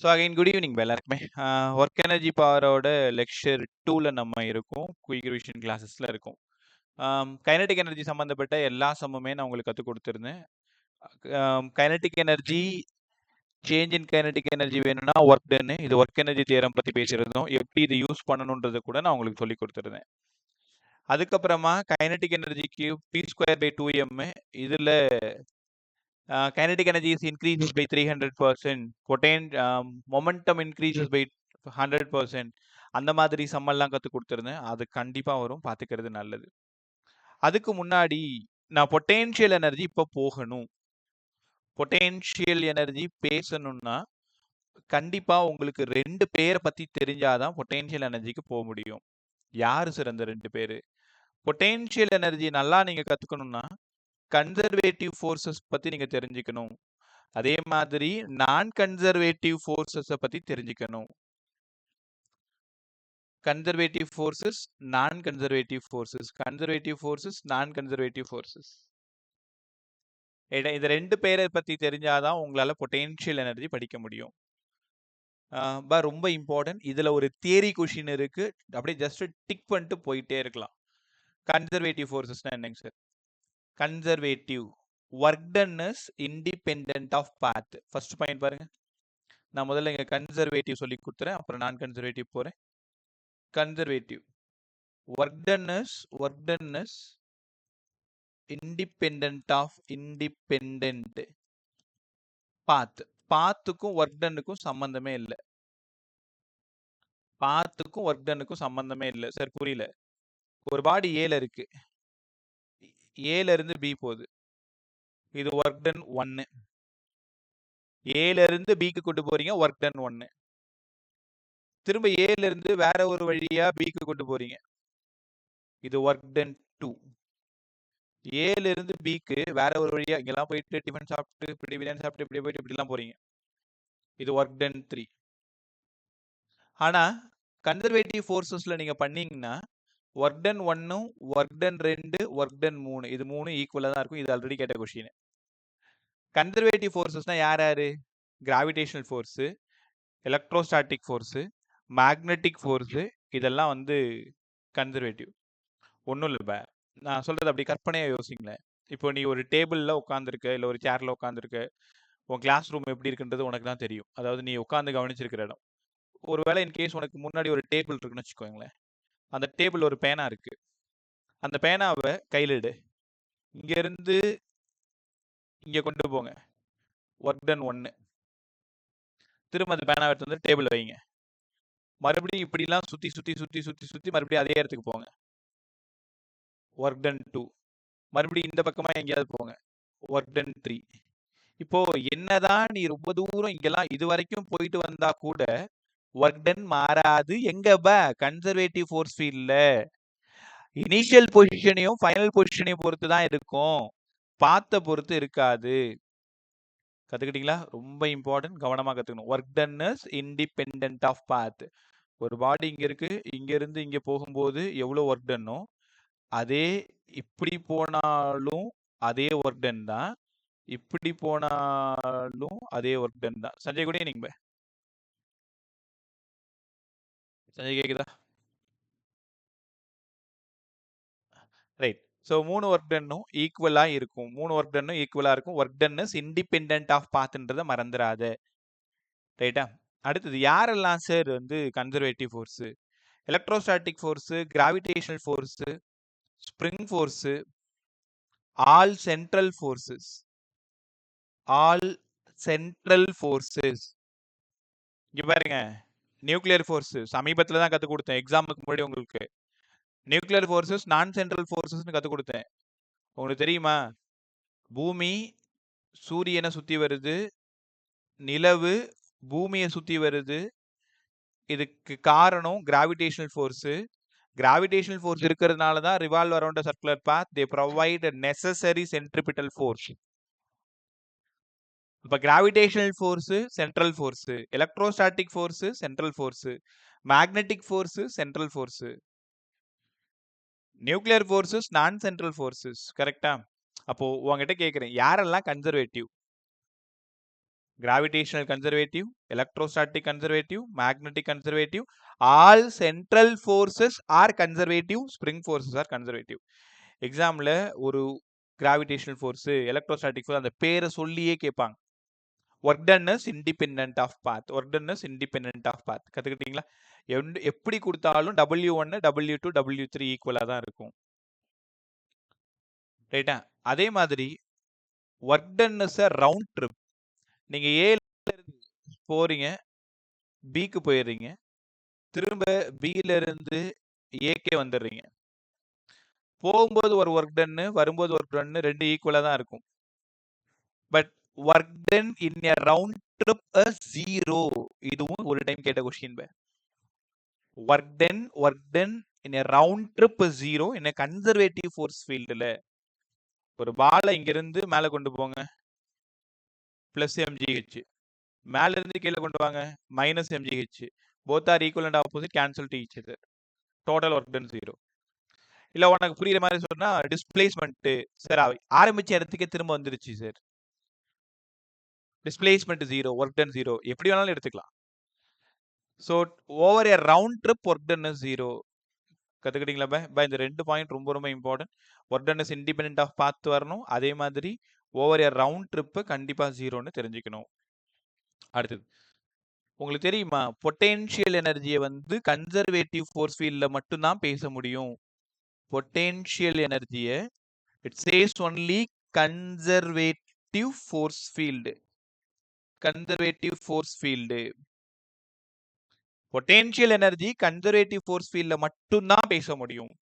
So again good evening எல்லாருக்குமே. Work energy பவரோட lecture 2ல நம்ம இருக்கோம். குயிக் ரிவிஷன் கிளாஸஸ்ல இருக்கோம். கைனடிக் எனர்ஜி சம்மந்தப்பட்ட எல்லா சம்முமே நான் உங்களுக்கு கற்றுக் கொடுத்துருந்தேன். Kinetic energy, change in kinetic energy வேணும்னா ஒர்க் டன்னு, இது ஒர்க் எனர்ஜி தியரம் பற்றி பேசியிருந்தோம். எப்படி இது யூஸ் பண்ணணுன்றதை கூட நான் உங்களுக்கு சொல்லி கொடுத்துருந்தேன். அதுக்கப்புறமா கைனடிக் எனர்ஜிக்கு P²/2m, இதில் kinetic energy is increases by 300%, momentum increases by 100%. அந்த மாதிரி சம்மெல்லாம் கற்றுக் கொடுத்துருந்தேன். அது கண்டிப்பாக வரும், பார்த்துக்கிறது நல்லது. அதுக்கு முன்னாடி நான் பொட்டென்ஷியல் எனர்ஜி இப்போ போகணும். பொட்டென்ஷியல் எனர்ஜி பேசணும்னா கண்டிப்பாக உங்களுக்கு 2 பேரை பற்றி தெரிஞ்சாதான் பொட்டென்ஷியல் எனர்ஜிக்கு போக முடியும். யார் சார் அந்த 2 பேர்? பொட்டென்ஷியல் எனர்ஜி நல்லா நீங்கள் கற்றுக்கணும்னா கன்சர்வேட்டிவ் ஃபோர்ஸஸ் பற்றி நீங்கள் தெரிஞ்சுக்கணும். அதே மாதிரி நான் கன்சர்வேட்டிவ் ஃபோர்ஸஸை பற்றி தெரிஞ்சுக்கணும். கன்சர்வேட்டிவ் ஃபோர்ஸஸ், நான் கன்சர்வேட்டிவ் ஃபோர்ஸஸ், கன்சர்வேட்டிவ் ஃபோர்ஸஸ், நான் கன்சர்வேட்டிவ் ஃபோர்ஸஸ். இந்த 2 பேரை பற்றி தெரிஞ்சாதான் உங்களால் பொட்டென்ஷியல் எனர்ஜி படிக்க முடியும். ரொம்ப இம்பார்ட்டன்ட். இதில் ஒரு தியரி கொஷின் இருக்கு, அப்படியே ஜஸ்ட் டிக் பண்ணிட்டு போயிட்டே இருக்கலாம். கன்சர்வேட்டிவ் ஃபோர்ஸஸ்னா என்னங்க sir? Conservative work done is independent of path. First point பாருங்க. நான் முதல்ல இங்கே கன்சர்வேட்டிவ் சொல்லி கொடுத்துறேன், அப்புறம் நான் கன்சர்வேட்டிவ் போகிறேன். Conservative work done is independent of independent path. பாத்துக்கும் ஒர்க் டன்னுக்கும் சம்பந்தமே இல்லை. பாத்துக்கும் ஒர்க் டன்னுக்கும் சம்பந்தமே இல்லை சார். புரியல. ஒரு பாடி ஏல இருக்கு, ஏல இருந்து பி போகுது, இது ஒர்க் டன் 1. ஏல இருந்து பிக்கு கொண்டு போறீங்க, ஒர்க் டன் 1. திரும்ப ஏல இருந்து வேற ஒரு வழியா பிக்கு கொண்டு போறீங்க, இது ஒர்க் டன் 2. ஏல இருந்து பிக்கு வேற ஒரு வழியா இங்கெல்லாம் போயிட்டு டிஃபன் சாப்பிட்டு இப்படி பிரியாணி சாப்பிட்டு இப்படி போயிட்டு இப்படிலாம் போறீங்க, இது ஒர்க் டன் 3. ஆனா கன்சர்வேட்டிவ் ஃபோர்ஸஸ்ல நீங்க பண்ணீங்கன்னா work ton 1, work done 2, work done 3, இது 3 ஈக்குவலா தான் இருக்கும். இது ஆல்ரெடி கேட்ட கொஸ்டின். கன்சர்வேட்டிவ் ஃபோர்ஸஸ்னா யார் யாரு? Gravitational force, electrostatic force, magnetic force, இதெல்லாம் வந்து கன்சர்வேட்டிவ். ஒன்றும் இல்லை, நான் சொல்றது அப்படி கற்பனையாக யோசிங்களேன். இப்போ நீ ஒரு டேபிளில் உட்காந்துருக்க, இல்லை ஒரு சேரில் உட்காந்துருக்க, உன் கிளாஸ் ரூம் எப்படி இருக்குன்றது உனக்கு தான் தெரியும். அதாவது நீ உட்காந்து கவனிச்சிருக்கிற இடம். ஒருவேளை இன்கேஸ் உனக்கு முன்னாடி ஒரு டேபிள் இருக்குன்னு வச்சுக்கோங்களேன். அந்த டேபிள் ஒரு பேனா இருக்கு, அந்த பேனாவை கையில் எடு, இங்க இருந்து இங்க கொண்டு போங்க, ஒர்க் டன் 1. திரும்ப அந்த பேனாவை எடுத்து வந்து டேபிள் வைங்க, மறுபடியும் இப்படிலாம் சுத்தி சுத்தி சுத்தி சுத்தி சுத்தி மறுபடியும் அதே இடத்துக்கு போங்க, ஒர்க் டன் 2. மறுபடியும் இந்த பக்கமா எங்கேயாவது போங்க, ஒர்க் டன் 3. இப்போ என்னதான் நீ ரொம்ப தூரம் இங்கெல்லாம் இது வரைக்கும் போயிட்டு வந்தா கூட ஒர்க் டன் மாறாது. எங்க கன்சர்வேட்டிவ் ஃபோர்ஸ் ஃபீல்ட்ல இனிஷியல் பொசிஷனையும் ஃபைனல் பொசிஷனையும் பொறுத்து தான் இருக்கும், பாத்த பொறுத்து இருக்காது. கத்துக்கிட்டீங்களா? ரொம்ப இம்பார்ட்டன்ட், கவனமா கத்துக்கணும். Work done is independent of path. ஒரு பாடி இங்க இருக்கு, இங்க இருந்து இங்க போகும்போது எவ்வளவு ஒர்க் டன்னோ அதே இப்படி போனாலும் அதே ஒர்க் டன் தான், இப்படி போனாலும் அதே ஒர்க் டன் தான். சஞ்சய் கூட நீங்க சஞ்சய் கேக்குதா? ரைட். ஸோ 3 ஒர்க் டன்னும் ஈக்குவலாக இருக்கும். 3 ஒர்க் டன்னும் ஈக்குவலாக இருக்கும். Work done is independent of பாத்ன்றதை மறந்துடாத. ரைட்டா? அடுத்தது யாரெல்லாம் சார் வந்து conservative force? Electrostatic force, gravitational force, spring force, all central forces. All central forces. இங்க பாருங்க, நியூக்ளியர் ஃபோர்ஸு சமீபத்தில் தான் கற்றுக் கொடுத்தேன், எக்ஸாமுக்கு முன்னாடி உங்களுக்கு. நியூக்ளியர் ஃபோர்ஸஸ், நான் சென்ட்ரல் ஃபோர்ஸஸ்னு கற்றுக் கொடுத்தேன். உங்களுக்கு தெரியுமா? பூமி சூரியனை சுற்றி வருது, நிலவு பூமியை சுற்றி வருது. இதுக்கு காரணம் கிராவிடேஷனல் ஃபோர்ஸு. கிராவிடேஷனல் ஃபோர்ஸ் இருக்கிறதுனால தான் revolve around a circular path, they provide necessary centripetal force. இப்போ gravitational force central force, electrostatic force central force, magnetic force central force, nuclear forces non central forces. கரெக்டா? அப்போ உங்ககிட்ட கேட்குறேன், யாரெல்லாம் conservative? gravitational conservative, electrostatic conservative, magnetic conservative. All central forces are conservative, spring forces are conservative. எக்ஸாம்ல ஒரு gravitational force, electrostatic force அந்த பேரை சொல்லியே கேட்பாங்க. Work done is independent of path, work done is independent of path கத்துக்கிட்டீங்களா? எப்படி கொடுத்தாலும் W1 W2 W3 ஈக்குவலா தான் இருக்கும். ரைட்டா? அதே மாதிரி ஒர்க் டன்னஸ் ரவுண்ட் ட்ரிப். நீங்க ஏல இருந்து போறீங்க, பிக்கு போயிடுறீங்க, திரும்ப பில இருந்து ஏக்கே வந்துடுறீங்க. போகும்போது ஒரு ஒர்க் டன்னு, வரும்போது ஒர்க் டன்னு, ரெண்டு ஈக்குவலா தான் இருக்கும். But work done in a round trip 0. இதுவும் ஒரு டைம் கேட்ட question. Work done in a round trip 0 in a conservative force ஃபீல்டுல. ஒரு பாலை இங்க இருந்து மேல கொண்டு போங்க, பிளஸ் mgh. மேல இருந்து கீழே கொண்டு வாங்க, minus mgh. Both are equal and opposite, cancel to each other. Total work done 0. இல்ல உனக்கு புரியுற மாதிரி சொன்னா டிஸ்பிளேஸ்மெண்ட் சார் ஆரம்பிச்ச இடத்துக்கே திரும்ப வந்துருச்சு சார். டிஸ்பிளேஸ்மெண்ட் 0, ஒர்க் டன் 0, எப்படி வேணாலும் எடுத்துக்கலாம். So over a round trip work done 0. கத்துக்கிட்டீங்களா பை? இந்த 2 பாயிண்ட் ரொம்ப ரொம்ப important. Work done is independent of path வரணும், அதே மாதிரி ஓவர் எ ரவுண்ட் ட்ரிப் கண்டிப்பா 0ன்னு தெரிஞ்சுக்கணும். அடுத்தது உங்களுக்கு தெரியுமா, பொட்டென்ஷியல் எனர்ஜியை வந்து கன்சர்வேட்டிவ் ஃபோர்ஸ் ஃபீல்ட்ல மட்டும் தான் பேச முடியும். பொட்டென்ஷியல் எனர்ஜியை it chase only conservative force field. Conservative force field. Potential energy conservative force ஃபீல்ட்ல மட்டும் தான் பேச முடியும்.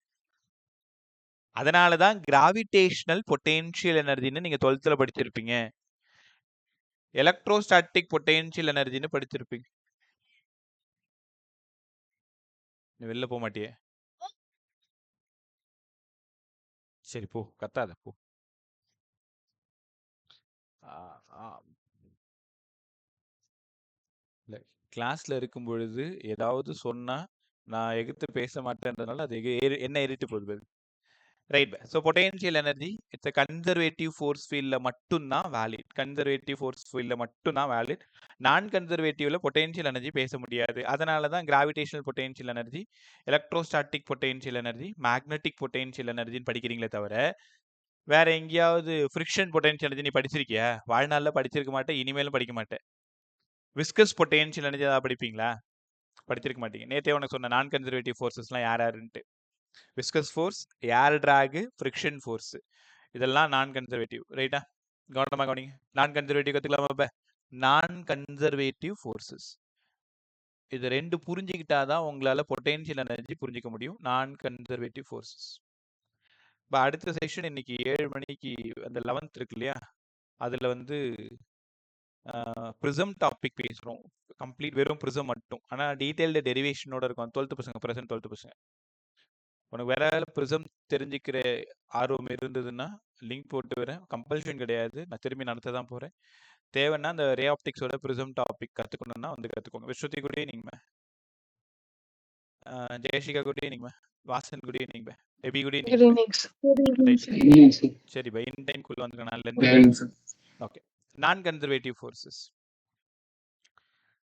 அதனால தான் கிராவிடேஷனல் பொட்டென்ஷியல் எனர்ஜின்னு நீங்க 12th படிச்சிருப்பீங்க. எலக்ட்ரோஸ்டாட்டிக் பொட்டென்ஷியல் எனர்ஜின்னு படிச்சிருப்பீங்க. நீ வெளில போக மாட்டியே? சரி போ, கத்தாத போ. இல்லை, கிளாஸ்ல இருக்கும் பொழுது ஏதாவது சொன்னா நான் எதிர்த்து பேச மாட்டேன்றதுனால அது என்ன ஏறிட்டு போகுது. Right. So potential energy it's a conservative force ஃபீல்டில் மட்டும்தான் வேலிட். கன்சர்வேட்டிவ் ஃபோர்ஸ் ஃபீல்டில் மட்டும்தான் வேலிட். நான் கன்சர்வேட்டிவ்ல பொட்டென்ஷியல் எனர்ஜி பேச முடியாது. அதனால தான் gravitational potential energy, electrostatic potential energy, magnetic potential எனர்ஜின்னு படிக்கிறீங்களே தவிர வேற எங்கேயாவது ஃப்ரிக்ஷன் பொட்டென்ஷியல் எனர்ஜி நீ படிச்சிருக்கியா? வாழ்நாளில் படிச்சிருக்க மாட்டேன், இனிமேலும் படிக்க மாட்டேன். விஸ்கஸ் பொட்டென்ஷியல் எனர்ஜி ஏதாவது படிப்பீங்களா? படிச்சிருக்க மாட்டீங்க. நேற்றே உனக்கு சொன்ன நான் கன்சர்வேட்டிவ் ஃபோர்ஸஸ்லாம் யாருன்ட்டு. விஸ்கஸ் ஃபோர்ஸ், ஏர் டிராக், ஃப்ரிக்ஷன் ஃபோர்ஸ், இதெல்லாம் நான் கன்சர்வேட்டிவ். ரைட்டா? கவனமா கவனிங்க. நான் கன்சர்வேட்டிவ் கத்துக்கலாமா? நான் கன்சர்வேட்டிவ் ஃபோர்ஸஸ். இது ரெண்டு புரிஞ்சுக்கிட்டாதான் உங்களால பொட்டென்ஷியல் எனர்ஜி புரிஞ்சிக்க முடியும். நான் கன்சர்வேட்டிவ் ஃபோர்ஸஸ். இப்போ அடுத்த செஷன் இன்னைக்கு 7 மணிக்கு அந்த 11th இருக்கு இல்லையா, அதுல வந்து ப்ரிசம் டாபிக் பேசுறோம். கம்ப்ளீட் வெறும் ப்ரிசம் மட்டும். ஆனா டீடைல்டு டெரிவேஷனோட இருக்கும். 12th பசங்க பிரசன்ட் 12th பசங்க. உனக்கு வேற ப்ரிசம் தெரிஞ்சுக்கிற ஆர்வம் இருந்ததுன்னா லிங்க் போட்டு வரேன். கம்பல்ஷன் கிடையாது, நான் திரும்பி நடத்த தான் போறேன். தேவைன்னா அந்த ரே ஆப்டிக்ஸோட ப்ரிசம் டாபிக் கத்துக்கணும்னா வந்து கத்துக்கோங்க. Viswathi good evening. Jeyasika good evening. Vasan good evening. Abi good evening. சரி பை, இன் டைம் குள்ள வந்துருங்க. நாள்ல இருந்து ஓகே. நான் கன்சர்வேட்டிவ் ஃபோர்ஸஸ்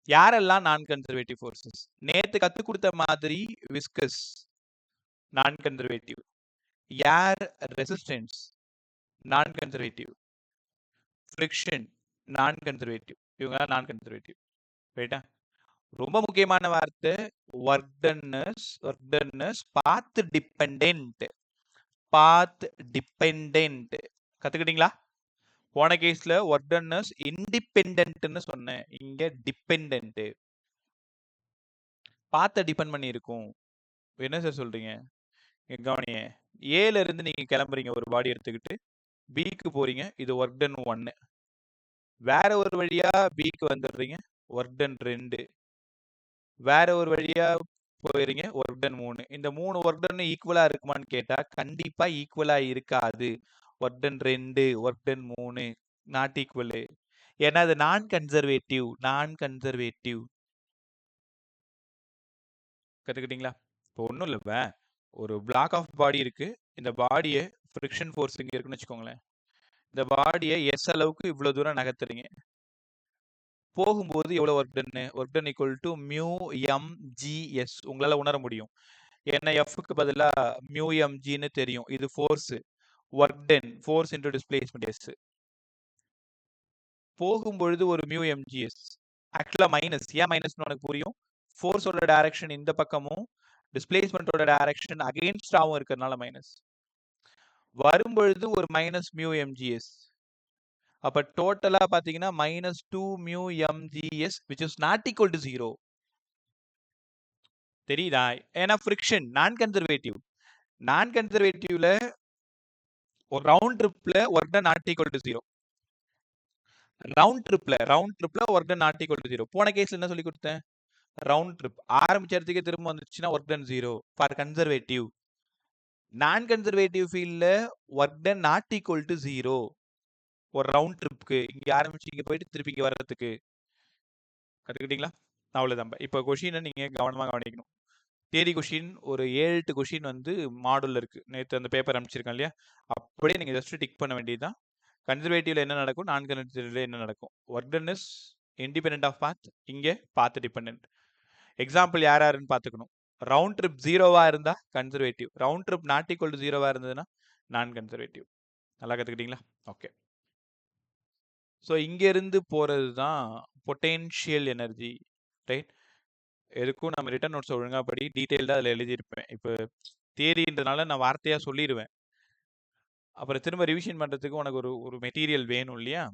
யாரெல்லாம் நான் கன்சர்வேட்டிவ் ஃபோர்ஸஸ்? நேத்து கத்து கொடுத்த மாதிரி விஸ்கஸ் நான் கன்சர்வேட்டிவ், ஏர் ரெசிஸ்டன்ஸ் நான் கன்சர்வேட்டிவ், ஃப்ரிக்ஷன் நான் கன்சர்வேட்டிவ். இவங்க நான் கன்சர்வேட்டிவ். ரைட்டா? ரொம்ப முக்கியமான வார்த்தை ஒர்க் டன்னஸ். ஒர்க் டன்னஸ் பாத் டிபெண்டன்ட். பாத் டிபெண்டன்ட் கத்துக்கிட்டீங்களா? போன கேஸ்ல ஒர்க் டன்னஸ் இண்டிபெண்டன்ட்னு சொன்னேன், இங்க டிபெண்டன்ட். பாத்த டிபெண்ட் பண்ணி இருக்கும். என்ன சார் சொல்றீங்க? கவனிங்க. ஏல இருந்து நீங்க கிளம்புறீங்க ஒரு பாடி எடுத்துக்கிட்டு, பிக்கு போறீங்க, இது ஒர்க் டன் 1. வேற ஒரு வழியா பிக்கு வந்துடுறீங்க, ஒர்க் டன் 2. வேற ஒரு வழியா போயிறீங்க, ஒர்க் டன் 3. இந்த 3 ஒர்க் டன் ஈக்குவலா இருக்குமான்னு கேட்டா கண்டிப்பா ஈக்குவலா இருக்காது. Work done 2, work done 3 not equal. ஏன்னா அது நான் கன்சர்வேட்டிவ். Non conservative. கத்துக்கிட்டீங்களா? இப்போ ஒன்றும் இல்லைப்ப, ஒரு பிளாக் ஆஃப் பாடி இருக்கு. இந்த பாடியை ஃப்ரிக்ஷன் ஃபோர்ஸ் இங்கே இருக்குன்னு வச்சுக்கோங்களேன். இந்த பாடியை எஸ் அளவுக்கு இவ்வளோ தூரம் நகர்த்துறீங்க. போகும்போது எவ்வளவு work done? Work done equal to mu M GS. உங்களால உணர முடியும். ஏன்னா எஃப்க்கு பதிலா மியூ எம் ஜின்னு தெரியும். இது force. Work done force into displacement S. போகும்பொழுது ஒரு மியூ எம்ஜிஎஸ். ஆக்சுவலா மைனஸ். ஏன் மைனஸ்னு உனக்கு புரியும். ஃபோர்ஸோட டைரக்ஷன் இந்த பக்கமும் டிஸ்பிளேஸ்மெண்டோட டைரக்ஷன் அகெயின்ஸ்டாவும் இருக்கிறதுனால மைனஸ். வரும்பொழுது ஒரு மைனஸ் மியூ எம்ஜிஎஸ். அப்ப டோட்டலா பாத்தீங்கன்னா -2 mu m g s which is not equal to 0. தெரியுதா? ஏன்னா ஃப்ரிக்ஷன் நான் கன்சர்வேட்டிவ். நான் கன்சர்வேட்டிவ்ல ஒரு ரவுண்ட் ட்ரிப்ல work done not equal to 0. Round ட்ரிப்ல work done not equal to 0. போன கேஸ்ல என்ன சொல்லி கொடுத்தேன்? ரவுண்ட் ட்ரிப் ஆரம்பிச்ச இடத்துக்கே திரும்ப வந்துச்சுன்னா work done 0 for conservative. Non conservative ஃபீல்ட்ல work done not equal to 0 ஒரு ரவுண்ட் ட்ரிப்க்கு. இங்க ஆரம்பிச்சு இங்க போயிட்டு திருப்பி இங்க வர்றதுக்கு. கத்துக்கிட்டீங்களா? அவ்வளவுதான். இப்போ கொஷினை நீங்க கவனமா கவனிக்கணும். தியரி கொஷின் ஒரு 7-8 கொஷின் வந்து மாடல்ல இருக்கு. நேற்று அந்த பேப்பர் அனுப்பிச்சிருக்கேன் இல்லையா? அப்படியே நீங்க ஜஸ்ட் டிக் பண்ண வேண்டியதுதான். கன்சர்வேட்டிவ்ல என்ன நடக்கும், நான் கன்சர்வேட்டிவ்ல என்ன நடக்கும். Work done is independent of path, இங்க பாத் டிபெண்டன்ட். எக்ஸாம்பிள் யார் யாருன்னு பார்த்துக்கணும். ரவுண்ட் ட்ரிப் 0வா இருந்தா conservative. Round trip not equal to 0வா இருந்ததுன்னா நான் கன்சர்வேட்டிவ். நல்லா கத்துக்கிட்டீங்களா? ஓகே. ஸோ இங்க இருந்து போறது தான் பொட்டென்ஷியல் எனர்ஜி, ரைட்? எதுக்கும் நம்ம ரிட்டன் நோட்ஸ் ஒழுங்கா படி, டீடைல்டா அதில் எழுதியிருப்பேன். இப்போ தியரின்றதுனால நான் வார்த்தையா சொல்லிடுவேன். அப்புறம் திரும்ப ரிவிஷன் பண்றதுக்கு உனக்கு ஒரு மெட்டீரியல் வேணும் இல்லையா?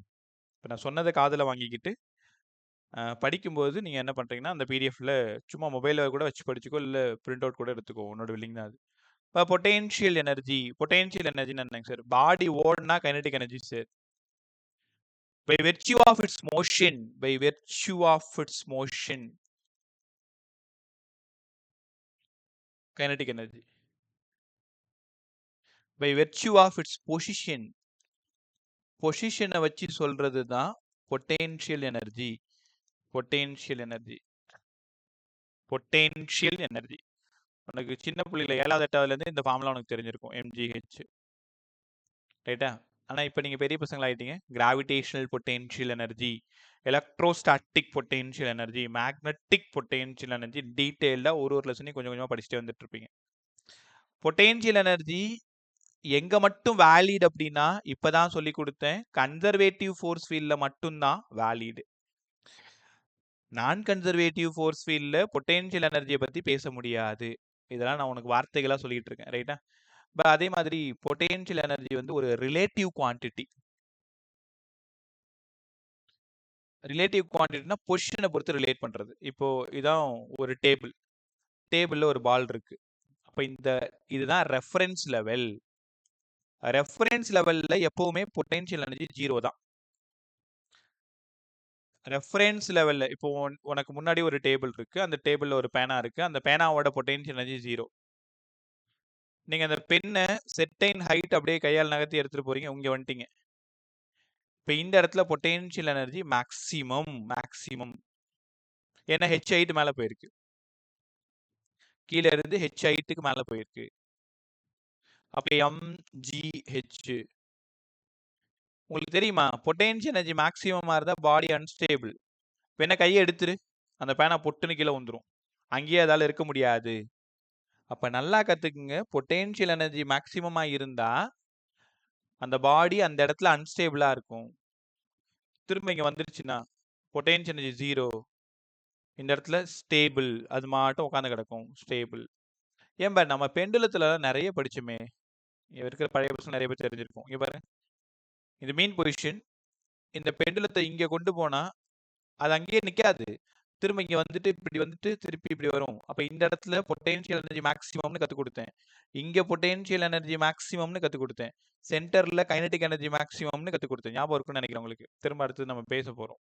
இப்போ நான் சொன்னதை காதுல வாங்கிக்கிட்டு படிக்கும்போது நீங்க என்ன பண்றீங்கன்னா, அந்த பிடிஎஃப்ல சும்மா மொபைல்ல கூட வச்சு படிச்சுக்கோ, இல்ல பிரிண்ட் அவுட் கூட எடுத்துக்கோ. உன்னோட வில்லிங் தான் அது. இப்போ பொட்டென்ஷியல் எனர்ஜின்னு என்னங்க சார்? பாடி ஓடுனா kinetic energy sir. By virtue of its motion kinetic energy. By virtue of its பொசிஷனை வச்சு சொல்றது தான் பொட்டென்ஷியல் எனர்ஜி. உனக்கு சின்ன புள்ளியில 7வது 8வதுல இருந்து இந்த ஃபார்முலா உனக்கு தெரிஞ்சிருக்கும், எம்ஜிஹெச். ரைட்டா? ஆனா இப்போ நீங்க பெரிய பசங்களா ஆயிட்டீங்க. Gravitational potential energy, electrostatic potential energy, magnetic potential energy, டீடைல்டா ஒரு லெசனையும் கொஞ்சம் கொஞ்சமா படிச்சுட்டே வந்துட்டு இருப்பீங்க. பொட்டென்ஷியல் எனர்ஜி எங்க மட்டும் வேலிட் அப்படின்னா, இப்பதான் சொல்லி கொடுத்தேன், கன்சர்வேட்டிவ் ஃபோர்ஸ் ஃபீல்ட்ல மட்டும்தான் வேலிட். நான் கன்சர்வேட்டிவ் ஃபோர்ஸ் ஃபீல்ட்ல பொட்டென்ஷியல் எனர்ஜியை பத்தி பேச முடியாது. இதெல்லாம் நான் உனக்கு வார்த்தைகளா சொல்லிட்டு இருக்கேன், ரைட்டா? அதே மாதிரி பொட்டென்ஷியல் எனர்ஜி வந்து ஒரு ரிலேட்டிவ் குவான்டிட்டி. ரிலேட்டிவ் குவான்டிட்டினா பொசிஷனை பொறுத்து ரிலேட் பண்றது. இப்போ இதான் ஒரு டேபிள்ல ஒரு பால் இருக்கு. அப்ப இதுதான் ரெஃபரன்ஸ் லெவல். ரெஃபரன்ஸ் லெவல்ல எப்பவுமே பொட்டென்ஷியல் எனர்ஜி 0 தான். ரெஃபரன்ஸ் லெவல்ல இப்போ உனக்கு முன்னாடி ஒரு டேபிள் இருக்கு. அந்த டேபிள்ல ஒரு பேனா இருக்கு. அந்த பேனாவோட பொட்டென்ஷியல் எனர்ஜி 0. நீங்க அந்த பெண்ணை செர்டைன் ஹைட் அப்படியே கையால் நகர்த்தி எடுத்துட்டு போறீங்க, இங்க வந்துட்டீங்க. இப்போ இந்த இடத்துல பொட்டென்ஷியல் எனர்ஜி மேக்ஸிமம். ஏன்னா ஹெச் ஹைட் மேல போயிருக்கு, கீழே இருந்து ஹெச் ஹைட்டுக்கு மேல போயிருக்கு. அப்ப எம்ஜிஹெச். உங்களுக்கு தெரியுமா, பொட்டென்ஷியல் எனர்ஜி மேக்ஸிமமா இருந்தா பாடி அன்ஸ்டேபிள். என்ன கையை எடுத்துரு, அந்த பேனா பொட்டுன்னு கீழே வந்துடும், அங்கேயே அதால இருக்க முடியாது. அப்ப நல்லா கத்துக்குங்க, பொட்டென்ஷியல் எனர்ஜி மேக்ஸிமமா இருந்தா அந்த பாடி அந்த இடத்துல அன்ஸ்டேபிளா இருக்கும். திரும்ப இங்க வந்துருச்சுன்னா பொட்டென்ஷியல் எனர்ஜி 0, இந்த இடத்துல ஸ்டேபிள், அது மாட்டும் உட்காந்து கிடக்கும், ஸ்டேபிள். ஏன்பா நம்ம பெண்டுலத்துல நிறைய படிச்சுமே, இருக்கிற பழைய பசங்க நிறைய பேர் தெரிஞ்சிருக்கும். இங்க பாருங்க, இந்த மீன் பொசிஷன், இந்த பெண்டுலத்தை இங்க கொண்டு போனா அது அங்கேயே நிக்காது, திரும்ப இங்க வந்துட்டு இப்படி வந்துட்டு திருப்பி இப்படி வரும். அப்ப இந்த இடத்துல பொட்டென்ஷியல் எனர்ஜி மேக்ஸிமம்னு கத்து கொடுத்தேன், இங்க பொட்டென்ஷியல் எனர்ஜி மேக்ஸிமம்னு கத்து கொடுத்தேன், சென்டர்ல கைனடிக் எனர்ஜி மேக்ஸிமம்னு கத்து கொடுத்தேன். ஞாபகம் இருக்குன்னு நினைக்கிறேன் உங்களுக்கு. திரும்ப அடுத்து நம்ம பேச போறோம்,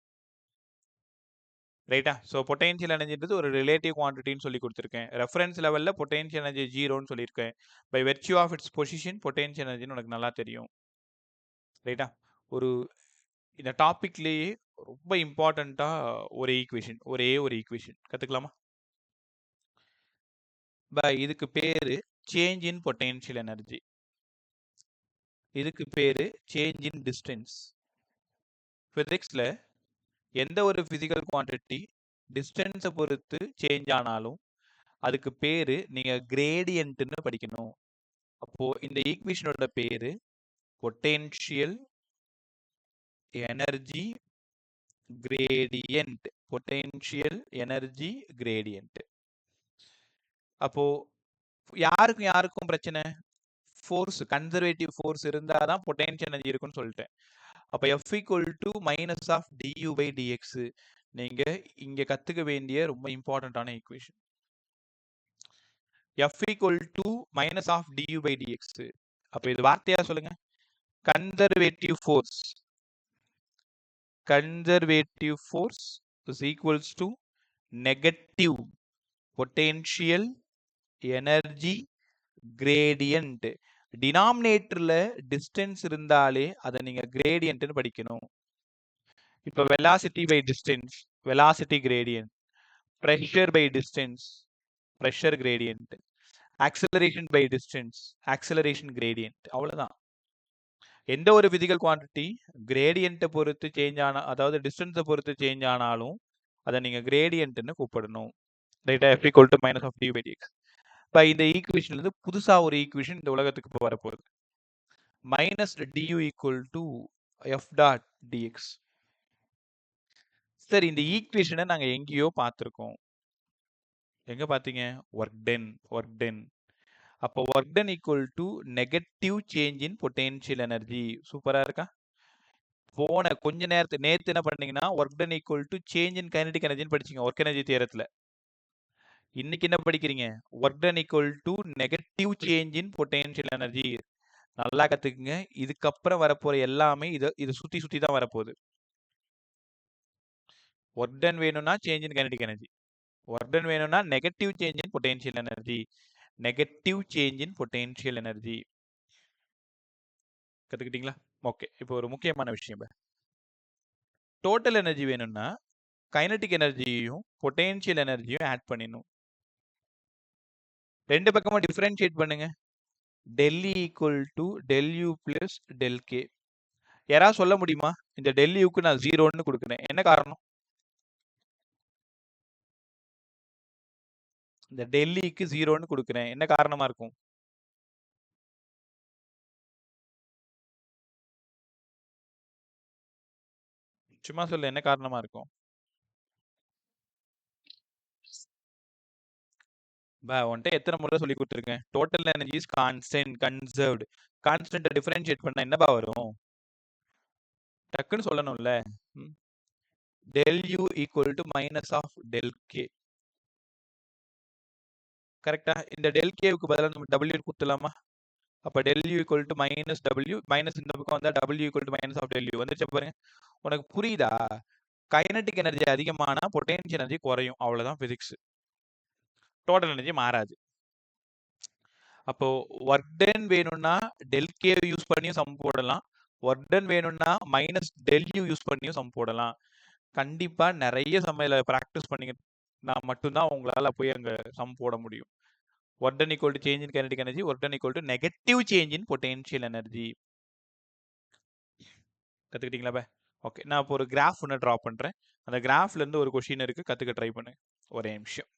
ரைட்டா? ஸோ பொட்டென்ஷியல் எனர்ஜின்றது ஒரு ரிலேட்டிவ் குவான்டிட்டின்னு சொல்லி கொடுத்துருக்கேன். ரெஃபரன்ஸ் லெவலில் பொட்டென்ஷியல் எனர்ஜி 0ன்னு சொல்லியிருக்கேன். By virtue of its position potential எனர்ஜின்னு உனக்கு நல்லா தெரியும், ரைட்டா? இந்த டாபிக்லேயே ரொம்ப இம்பார்ட்டண்ட்டா ஒரே ஒரு ஈக்குவேஷன் கற்றுக்கலாமா? இதுக்கு பேரு சேஞ்ச் இன் பொட்டென்ஷியல் எனர்ஜி. இதுக்கு பேரு சேஞ்ச் இன் டிஸ்டன்ஸ். ஃபிசிக்ஸ்ல எந்த ஒரு பிசிக்கல் குவான்டிட்டி டிஸ்டன்ஸை பொறுத்து சேஞ்ச் ஆனாலும் அதுக்கு பேரு நீங்க கிரேடியன்ட்னு படிக்கணும். அப்போ இந்த ஈக்குவேஷனோட பேரு potential energy gradient. Potential energy gradient. அப்போ யாருக்கும் யாருக்கும் பிரச்சனை? ஃபோர்ஸ், கன்சர்வேட்டிவ் ஃபோர்ஸ் இருந்தால் தான் பொட்டென்ஷியல் எனர்ஜி இருக்குன்னு சொல்லிட்டேன். அப்போ F equal to minus of due by d X நீங்க இங்க கத்துக்க வேண்டிய ரொம்ப இம்பார்ட்டன்டான equation. F equal to minus of due by d X. அப்போ இது வார்த்தையா சொல்லுங்க. Conservative force, conservative force is equals to negative potential energy gradient. டினாமினேட்டர்ல டிஸ்டன்ஸ் இருந்தாலே அதை நீங்க கிரேடியன்ட்னு படிக்கணும். இப்போ velocity by distance, velocity gradient. Pressure by distance, pressure gradient. Acceleration by distance, acceleration gradient. அவ்வளவுதான். எந்த ஒரு பிசிக்கல் குவான்டிட்டி கிரேடியன்ட்டை பொறுத்து சேஞ்ச் ஆனா, அதாவது டிஸ்டன்ஸை பொறுத்து சேஞ்ச் ஆனாலும் அதை நீங்க கிரேடியன்ட்னு கூப்பிடணும். ரைட்டா? F equal to minus of due by DX. இப்போ இந்த ஈக்குவேஷன்ல இருந்து புதுசா ஒரு ஈக்குவேஷன் இந்த உலகத்துக்கு இப்போ வரப்போகுது. Minus d U equal to F dot d X. சரி, இந்த ஈக்குவேஷனை நாங்க எங்கேயோ பார்த்துருக்கோம். எங்க பார்த்தீங்க? Work done, work done. அப்போ work done equal to negative change in potential energy. சூப்பரா இருக்கா? போன கொஞ்ச நேரத்துக்கு நேத்து என்ன பண்ணீங்கன்னா work done equal to change in kinetic எனர்ஜின்னு படிச்சீங்க ஒர்க் எனர்ஜி தியரத்துல. இன்னைக்கு என்ன படிக்கிறீங்க? Work done equal to negative change in potential energy. நல்லா கத்துக்குங்க. இதுக்கப்புறம் வரப்போற எல்லாமே இது சுத்தி சுத்தி தான் வரப்போகுது. ஒர்க் டன் வேணும்னா change in kinetic energy, work done வேணும்னா negative change in potential energy, negative change in potential energy. கத்துக்கிட்டீங்களா? ஓகே. இப்போ ஒரு முக்கியமான விஷயம், டோட்டல் எனர்ஜி வேணும்னா கைனடிக் எனர்ஜியையும் பொட்டென்ஷியல் எனர்ஜியும் ஆட் பண்ணிடணும். ரெண்டு பக்கமும் டிஃபரன்ஷியேட் பண்ணுங்க. del E equal to del U plus del K. யாராவது சொல்ல முடியுமா? இந்த del Uக்கு நான் 0ன்னு கொடுக்குறேன், என்ன காரணம்? இந்த del Eக்கு 0ன்னு கொடுக்குறேன், என்ன காரணமா இருக்கும்? சும்மா சொல்ல, என்ன காரணமா இருக்கும்? உன்கிட்ட எத்தனை முறை சொல்லி கொடுத்துருக்கேன்? Total energy is constant, conserved. கான்ஸ்டன்ட்டை டிஃபரன்ஷியேட் பண்ணா என்னப்பா வரும்? டக்குன்னு சொல்லணும்ல. del U equal to minus of del K. கரெக்டா? இந்த del Kவுக்கு பதிலாக நம்ம W கொடுத்துலாமா? அப்ப del U equal to minus W, minus இந்த பக்கம் வந்தா W equal to minus of del U வந்துருச்சு பாருங்க. உனக்கு புரியுதா? கைனடிக் எனர்ஜி அதிகமானா பொட்டென்ஷியல் எனர்ஜி குறையும், அவ்வளவுதான் பிசிக்ஸ். டோட்டல் எனர்ஜி மாறாது. அப்போ ஒர்க் டன் வேணும்னா டெல் கே யூஸ் பண்ணியும் சம் போடலாம், ஒர்க் டன் வேணும்னா மைனஸ் டெல் யூ யூஸ் பண்ணியும் சம் போடலாம். கண்டிப்பா நிறைய சமையல பிராக்டிஸ் பண்ணீங்கன்னா மட்டும்தான் உங்களால போய் அங்க சம் போட முடியும். Work done equal to change in kinetic energy, work done equal to negative change in potential energy. கத்துக்கிட்டீங்களா? ஓகே. நான் இப்போ ஒரு கிராஃப் ஒன்று ட்ரா பண்றேன். அந்த கிராஃப்ல இருந்து ஒரு கொஸ்டின் இருக்கு, கத்துக்க ட்ரை பண்ணு. ஒரே நிமிஷம்.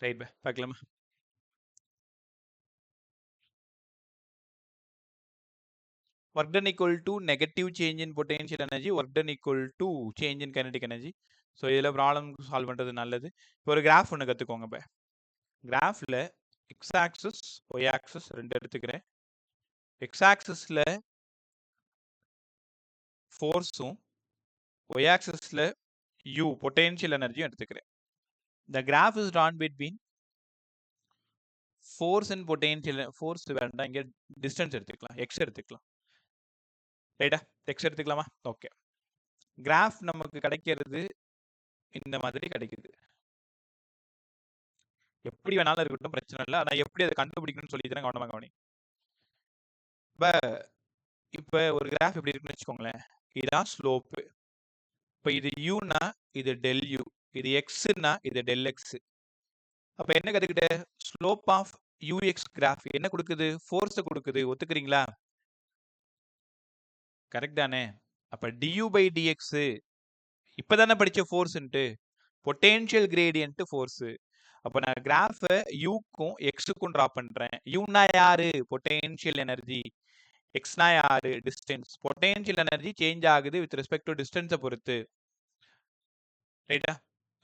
ரைட் பை, பார்க்கலாமா? work done equal to negative change in potential energy, work done equal to change in kinetic energy. So இதில் ப்ராப்ளம் சால்வ் பண்ணுறது நல்லது. இப்போ ஒரு கிராஃப் ஒன்று கற்றுக்கோங்க. இப்போ கிராஃபில் எக்ஸ் ஆக்சஸ் ஒய் ஆக்சஸ் ரெண்டு எடுத்துக்கிறேன். எக்ஸ் ஆக்சஸில் ஃபோர்ஸும் ஒய் ஆக்சஸில் யூ பொட்டென்ஷியல் எனர்ஜியும் எடுத்துக்கிறேன். The graph is drawn between force and potential. Force வேண்டாம், இங்கே டிஸ்டன்ஸ் எடுத்துக்கலாம், எக்ஸ் எடுத்துக்கலாம். ரைட்டா? எக்ஸ் எடுத்துக்கலாமா? ஓகே. கிராஃப் நமக்கு கிடைக்கிறது இந்த மாதிரி கிடைக்குது. எப்படி வேணாலும் இருக்கட்டும், பிரச்சனை இல்ல. ஆனா எப்படி அத கண்டுபிடிக்கணும்னு சொல்லி தரேன், கவனமா கவனி. இப்ப ஒரு கிராஃப் எப்படி இருக்குன்னு வச்சுக்கோங்களேன். இதுதான் ஸ்லோப். இப்ப இது யூனா இது டெல் யூ, இது எக்ஸ்னா இது டெல் எக்ஸ். அப்ப என்ன கத்துக்கிட்ட? ஸ்லோப் ஆஃப் யூஎக்ஸ் கிராஃப் என்ன கொடுக்குது? ஃபோர்ஸ் கொடுக்குது. ஒத்துக்கிறீங்களா? கரெக்ட் தானே? அப்ப du பை dx இப்பதானே படிச்ச ஃபோர்ஸ்ன்ட்டு, பொட்டென்ஷியல் கிரேடியன்ட் ஃபோர்ஸ். அப்ப நான் கிராஃப யூக்கும் எக்ஸுக்கும் டிரா பண்றேன். யூனா யாரு? Potential energy. எக்ஸ்னா யாரு? டிஸ்டன்ஸ். பொட்டென்ஷியல் எனர்ஜி சேஞ்ச் ஆகுது வித் ரெஸ்பெக்ட் டு டிஸ்டன்ஸை பொறுத்து. ரைட்டா?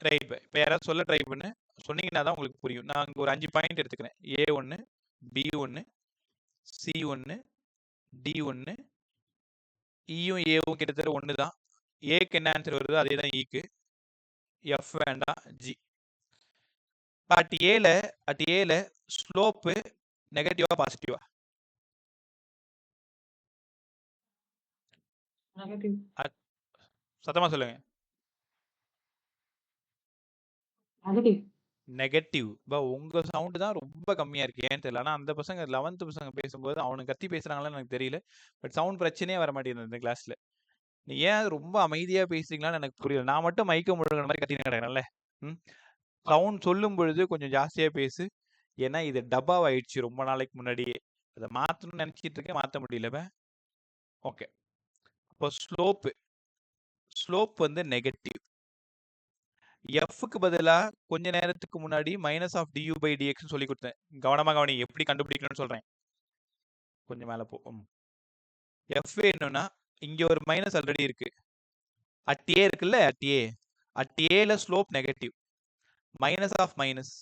ரைட். இப்போ யாராவது சொல்ல ட்ரை பண்ணு, சொன்னீங்கன்னா தான் உங்களுக்கு புரியும். நான் இங்கே ஒரு 5 பாயிண்ட் எடுத்துக்கிறேன். A1, B1, C1, D1. ஈயும் ஏவும் கிட்டத்தட்ட ஒன்று தான். ஏக்கு என்ன ஆன்சர் வருதோ அதே தான் ஈக்கு. எஃப் வேண்டாம், ஜி. அட் ஏல ஸ்லோப்பு நெகட்டிவா பாசிட்டிவா? சத்தமா சொல்லுங்க. நெகட்டிவ். உங்க சவுண்ட் தான் ரொம்ப கம்மியா இருக்கு. ஏன்னு தெரியல. ஆனா அந்த பசங்க 11th பசங்க பேசும்போது அவனுக்கு கத்தி பேசுறாங்களான்னு எனக்கு தெரியல. பட் சவுண்ட் பிரச்சனையே வர மாட்டேங்குது இந்த கிளாஸ்ல. நீ ஏன் ரொம்ப அமைதியா பேசுறீங்களான்னு எனக்கு புரியல. நான் மட்டும் மைக்க முழுங்கிற மாதிரி கத்தின்னு கிடக்குறேன்ல. சவுண்ட் சொல்லும் பொழுது கொஞ்சம் ஜாஸ்தியா பேசு. ஏன்னா இது டப்பாவ் ஆயிடுச்சு ரொம்ப நாளைக்கு முன்னாடியே. அதை மாத்தணும்னு நினைச்சிட்டு இருக்கேன், மாத்த முடியல. ஓகே. இப்போ ஸ்லோப் வந்து நெகட்டிவ். எஃப்க்கு பதிலா கொஞ்ச நேரத்துக்கு முன்னாடி minus of due by dx சொல்லி கொடுத்தேன். கவனமா கவனி, எப்படி கண்டுபிடிக்கணும்னு சொல்றேன். கொஞ்சம் மேல போ. எஃப் என்னன்னா இங்க ஒரு மைனஸ் ஆல்ரெடி இருக்கு. அட் ஏ இருக்குல்ல, அட் ஏல slope negative. Minus of minus.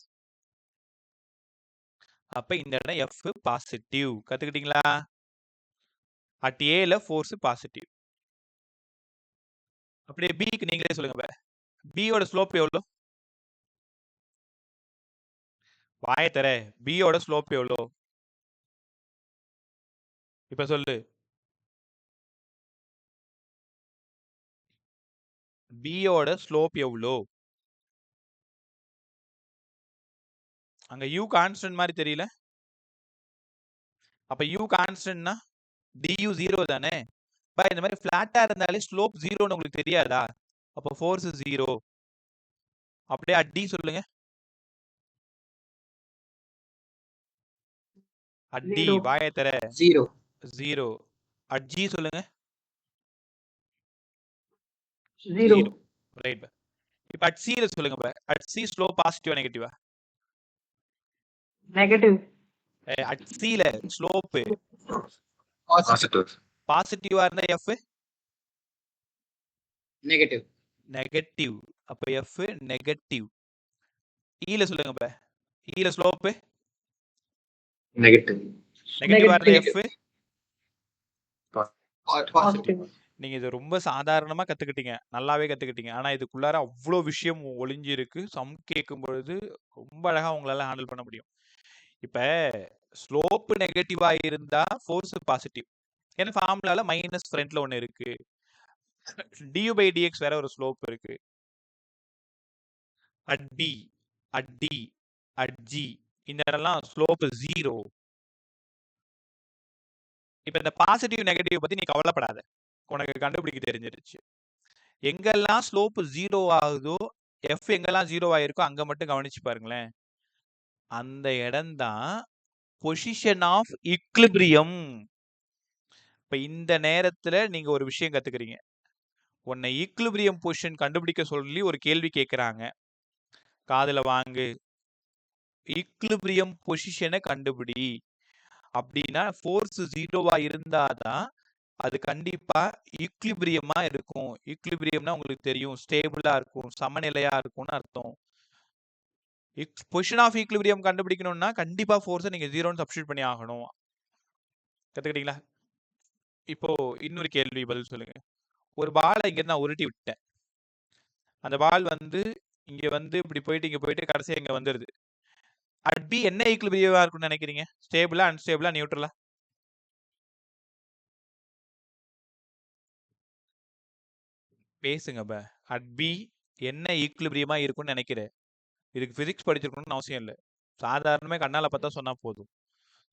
அப்ப இந்த இடம் எஃப் பாசிட்டிவ். கத்துக்கிட்டீங்களா? அட் ஏல ஃபோர்ஸ் பாசிட்டிவ். அப்படியே பிக்கு நீங்களே சொல்லுங்க. பியோட ஸ்லோப் எவ்வளோ? வாயத்தர. பியோட ஸ்லோப் எவ்வளோ? இப்ப சொல்லு. பியோட ஸ்லோப் எவ்வளோ? அங்க யூ கான்ஸ்டன்ட் மாதிரி தெரியல. அப்ப யூ கான்ஸ்டன்ட்னா டியூ 0 தானே. இந்த மாதிரி பிளாட்டா இருந்தாலே ஸ்லோப் 0ன்னு உங்களுக்கு தெரியாதா? அப்ப ஃபோர்ஸ் 0. அப்படியே அடி சொல்லுங்க. அடி வாயத்தர. 0. அட்ஜி சொல்லுங்க. 0. ரைட். இப்ப அட் சி சொல்லுங்க. அட் சி ஸ்லோப் பாசிட்டிவா நெகட்டிவா? நெகட்டிவ். அட் சில ஸ்லோப் பாசிட்டிவா இருந்தா எஃப் நெகட்டிவ். அப்ப எஃப் நெகட்டிவ். ஈல சொல்லுங்க. ஈல ஸ்லோப் நெகட்டிவா இருந்தா எஃப் பாசிட்டிவ். நீங்க இது ரொம்ப சாதாரணமா கத்துக்கிட்டீங்க, நல்லாவே கத்துக்கிட்டீங்க. ஆனா இதுக்குள்ளார அவ்வளோ விஷயம் ஒளிஞ்சு இருக்கு. சம் கேட்கும் பொழுது ரொம்ப அழகா உங்களால ஹேண்டில் பண்ண முடியும். இப்ப ஸ்லோப் நெகட்டிவா இருந்தா ஃபோர்ஸ் பாசிட்டிவ். ஏன்னா ஃபார்முலால மைனஸ் ஃப்ரண்ட்ல ஒன்னு இருக்கு. du பை dx வேற ஒரு ஸ்லோப் இருக்கு. At B, at D, at G இந்த இடம்லாம் ஸ்லோப் 0. இப்ப இந்த பாசிட்டிவ் நெகட்டிவ் பத்தி நீ கவலைப்படாத, உனக்கு கண்டுபிடிக்க தெரிஞ்சிருச்சு. எங்கெல்லாம் ஸ்லோப் 0 ஆகுதோ, எஃப் எங்கெல்லாம் 0 ஆயிருக்கோ அங்க மட்டும் கவனிச்சு பாருங்களேன். அந்த இடம் தான் பொசிஷன் ஆஃப் ஈக்லிபிரியம். இப்ப இந்த நேரத்துல நீங்க ஒரு விஷயம் கத்துக்கிறீங்க. உன்னை ஈக்லிபிரியம் பொசிஷன் கண்டுபிடிக்க சொல்லி ஒரு கேள்வி கேட்கறாங்க. காதுல வாங்கு. ஈக்லிபிரியம் பொசிஷனை கண்டுபிடி. அப்படின்னா ஃபோர்ஸ் 0வா இருந்தாதான் அது கண்டிப்பா ஈக்லிபிரியமா இருக்கும். ஈக்லிபிரியம்னா உங்களுக்கு தெரியும், ஸ்டேபிளா இருக்கும், சமநிலையா இருக்கும்னு அர்த்தம். பொசிஷன் ஆஃப் ஈக்லிபிரியம் கண்டுபிடிக்கணும்னா கண்டிப்பா ஃபோர்ஸை நீங்க 0ன்னு சப்ஸ்டிட்யூட் பண்ணி ஆகணும். கத்துக்கிட்டீங்களா? இப்போ இன்னொரு கேள்வி பதில் சொல்லுங்க. ஒரு பாலை இங்க நான் உருட்டி விட்டேன். அந்த பால் வந்து இங்க வந்து இப்படி போயிட்டு இங்க போயிட்டு கடைசியா இங்க வந்துருது. அட் பி என்ன ஈக்லிபிரியமா இருக்கும்னு நினைக்கிறீங்க? ஸ்டேபிளா, அன்ஸ்டேபிளா, நியூட்ரலா? பேசுங்க. அட் பி என்ன ஈக்லிபிரியமா இருக்கும்னு நினைக்கிறேன். இதுக்கு பிசிக்ஸ் படிச்சிருக்கணும்னு அவசியம் இல்லை. சாதாரணமே கண்ணால பார்த்தா சொன்னா போதும்.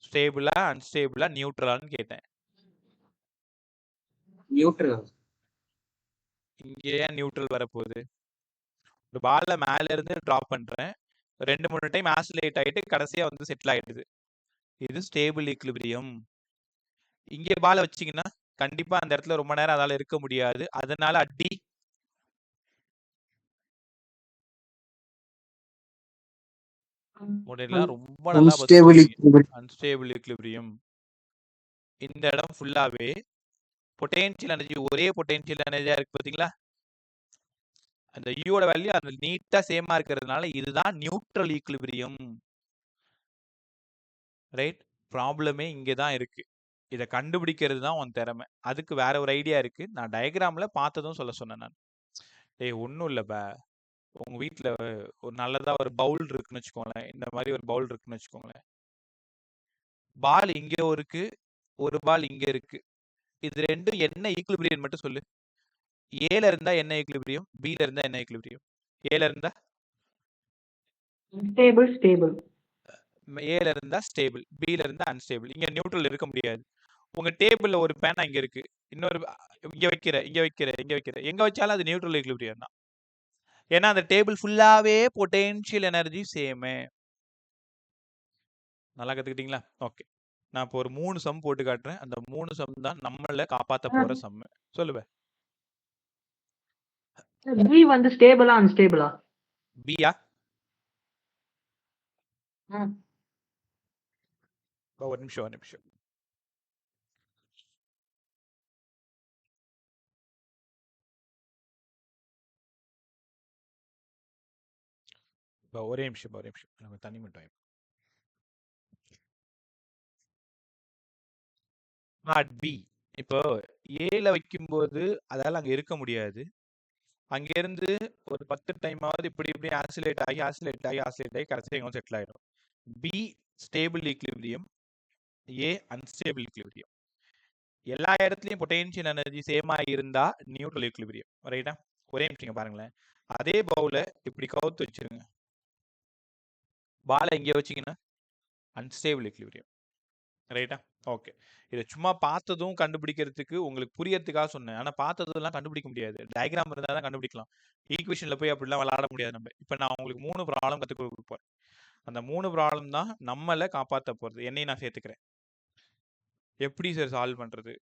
ஸ்டேபிளா, அன்ஸ்டேபிளா, நியூட்ரலான்னு கேட்டேன். நியூட்ரல். இங்கே ஏன் நியூட்ரல் வரப்போகுது? ஒரு பால்ல மேல இருந்து டிராப் பண்றேன். 2-3 டைம் ஆசிலேட் ஆயிட்டு கடைசியா வந்து செட்டில் ஆயிடுது. இது ஸ்டேபிள் ஈக்லிபிரியம். இங்கே பால வச்சீங்கன்னா கண்டிப்பா அந்த இடத்துல ரொம்ப நேரம் அதால இருக்க முடியாது. அதனால அடி முடியலாம். ரொம்ப நல்லா அன்ஸ்டேபிள் ஈக்லிபிரியம். Unstable equilibrium. இந்த இடம் ஃபுல்லாவே பொட்டன்ஷியல் எனர்ஜி ஒரே பொட்டன்ஷியல் எனர்ஜியா இருக்கு பாத்தீங்களா? அந்த யூவோட வேல்யூ அது நீட்டா சேமா இருக்கிறதுனால இதுதான் நியூட்ரல் ஈக்லிபிரியம். ரைட்? ப்ராப்ளமே இங்கே தான் இருக்கு. இதை கண்டுபிடிக்கிறது தான் உன் திறமை. அதுக்கு வேற ஒரு ஐடியா இருக்கு. நான் டயக்ராம்ல பார்த்ததும் சொல்ல சொன்னேன் நான். டேய் ஒன்றும் இல்லைப்பா, உங்க வீட்டில் ஒரு நல்லதா ஒரு பவுல் இருக்குன்னு வச்சுக்கோங்களேன். இந்த மாதிரி ஒரு பவுல் இருக்குன்னு வச்சுக்கோங்களேன். பால் இங்கே இருக்கு, ஒரு பால் இங்க இருக்கு. இது ரெண்டும் என்ன ஈக்லிபிரியம் மட்டும் சொல்லு. ஏல இருந்தா என்ன ஈக்லிபிரியம், பில இருந்தா என்ன ஈக்லிபிரியம்? ஏல இருந்தா ஸ்டேபிள் ஸ்டேபிள். ஏல இருந்தா ஸ்டேபிள், பில இருந்தா அன்ஸ்டேபிள். இங்க நியூட்ரல் இருக்க முடியாது. உங்க டேபிள்ல ஒரு பேனா இங்க இருக்கு, இன்னொரு இங்க வைக்கிற இங்க வைக்கிற இங்க வைக்கிற எங்க வச்சாலும் அது நியூட்ரல் ஈக்லிபிரியம் தான். ஏன்னா அந்த டேபிள் ஃபுல்லாவே பொட்டன்ஷியல் எனர்ஜி சேம். நல்லா கத்துக்கிட்டீங்களா? ஓகே, நான் இப்போ ஒரு 3 சம் போட்டு காட்டுறேன். அந்த 3 சம் தான் நம்மள காப்பாத்த போற சம். சொல்லுவே. பி வந்து ஸ்டேபிளா அன்ஸ்டேபிளா? பியா? ஒரு நிமிஷம் ஒரு நிமிஷம். ஒரே நிமிஷம் ஒரே நிமிஷம், எனக்கு தண்ணி மட்டும். பி இப்போ ஏல வைக்கும்போது அதால அங்க இருக்க முடியாது. அங்க இருந்து ஒரு 10 டைமாவது இப்படி இப்படி ஆசிலேட் ஆகி ஆசிலேட் ஆகி ஆசிலேட் ஆகி கடைசியா எங்க செட்டில் ஆயிடும். பி ஸ்டேபிள் ஈக்லிபிரியம், ஏ அன்ஸ்டேபிள் ஈக்லிபிரியம். எல்லா இடத்துலயும் பொட்டன்ஷியல் எனர்ஜி சேமா இருந்தா நியூட்ரல் ஈக்லிபிரியம். ரைட்டா? ஒரே நிமிஷம் பாருங்களேன். அதே பவுல இப்படி கவுத்து வச்சிருங்க. பால இங்க வச்சீங்கன்னா அன்ஸ்டேபிள் ஈக்லிபிரியம். ரைட்டா? ஓகே, இதை சும்மா பார்த்ததும் கண்டுபிடிக்கிறதுக்கு உங்களுக்கு புரியறதுக்காக சொன்னேன். ஆனா பார்த்ததெல்லாம் கண்டுபிடிக்க முடியாது. டயக்ராம் இருந்தா தான் கண்டுபிடிக்கலாம். ஈக்குவேஷன்ல போய் அப்படிலாம் விளையாட முடியாது நம்ம. இப்போ நான் உங்களுக்கு 3 ப்ராப்ளம் கற்றுக் கொடுக்க போறேன். அந்த 3 ப்ராப்ளம் தான் நம்மளை காப்பாற்ற போறது. என்னையும் நான் சேர்த்துக்கிறேன். எப்படி சார் சால்வ் பண்றது?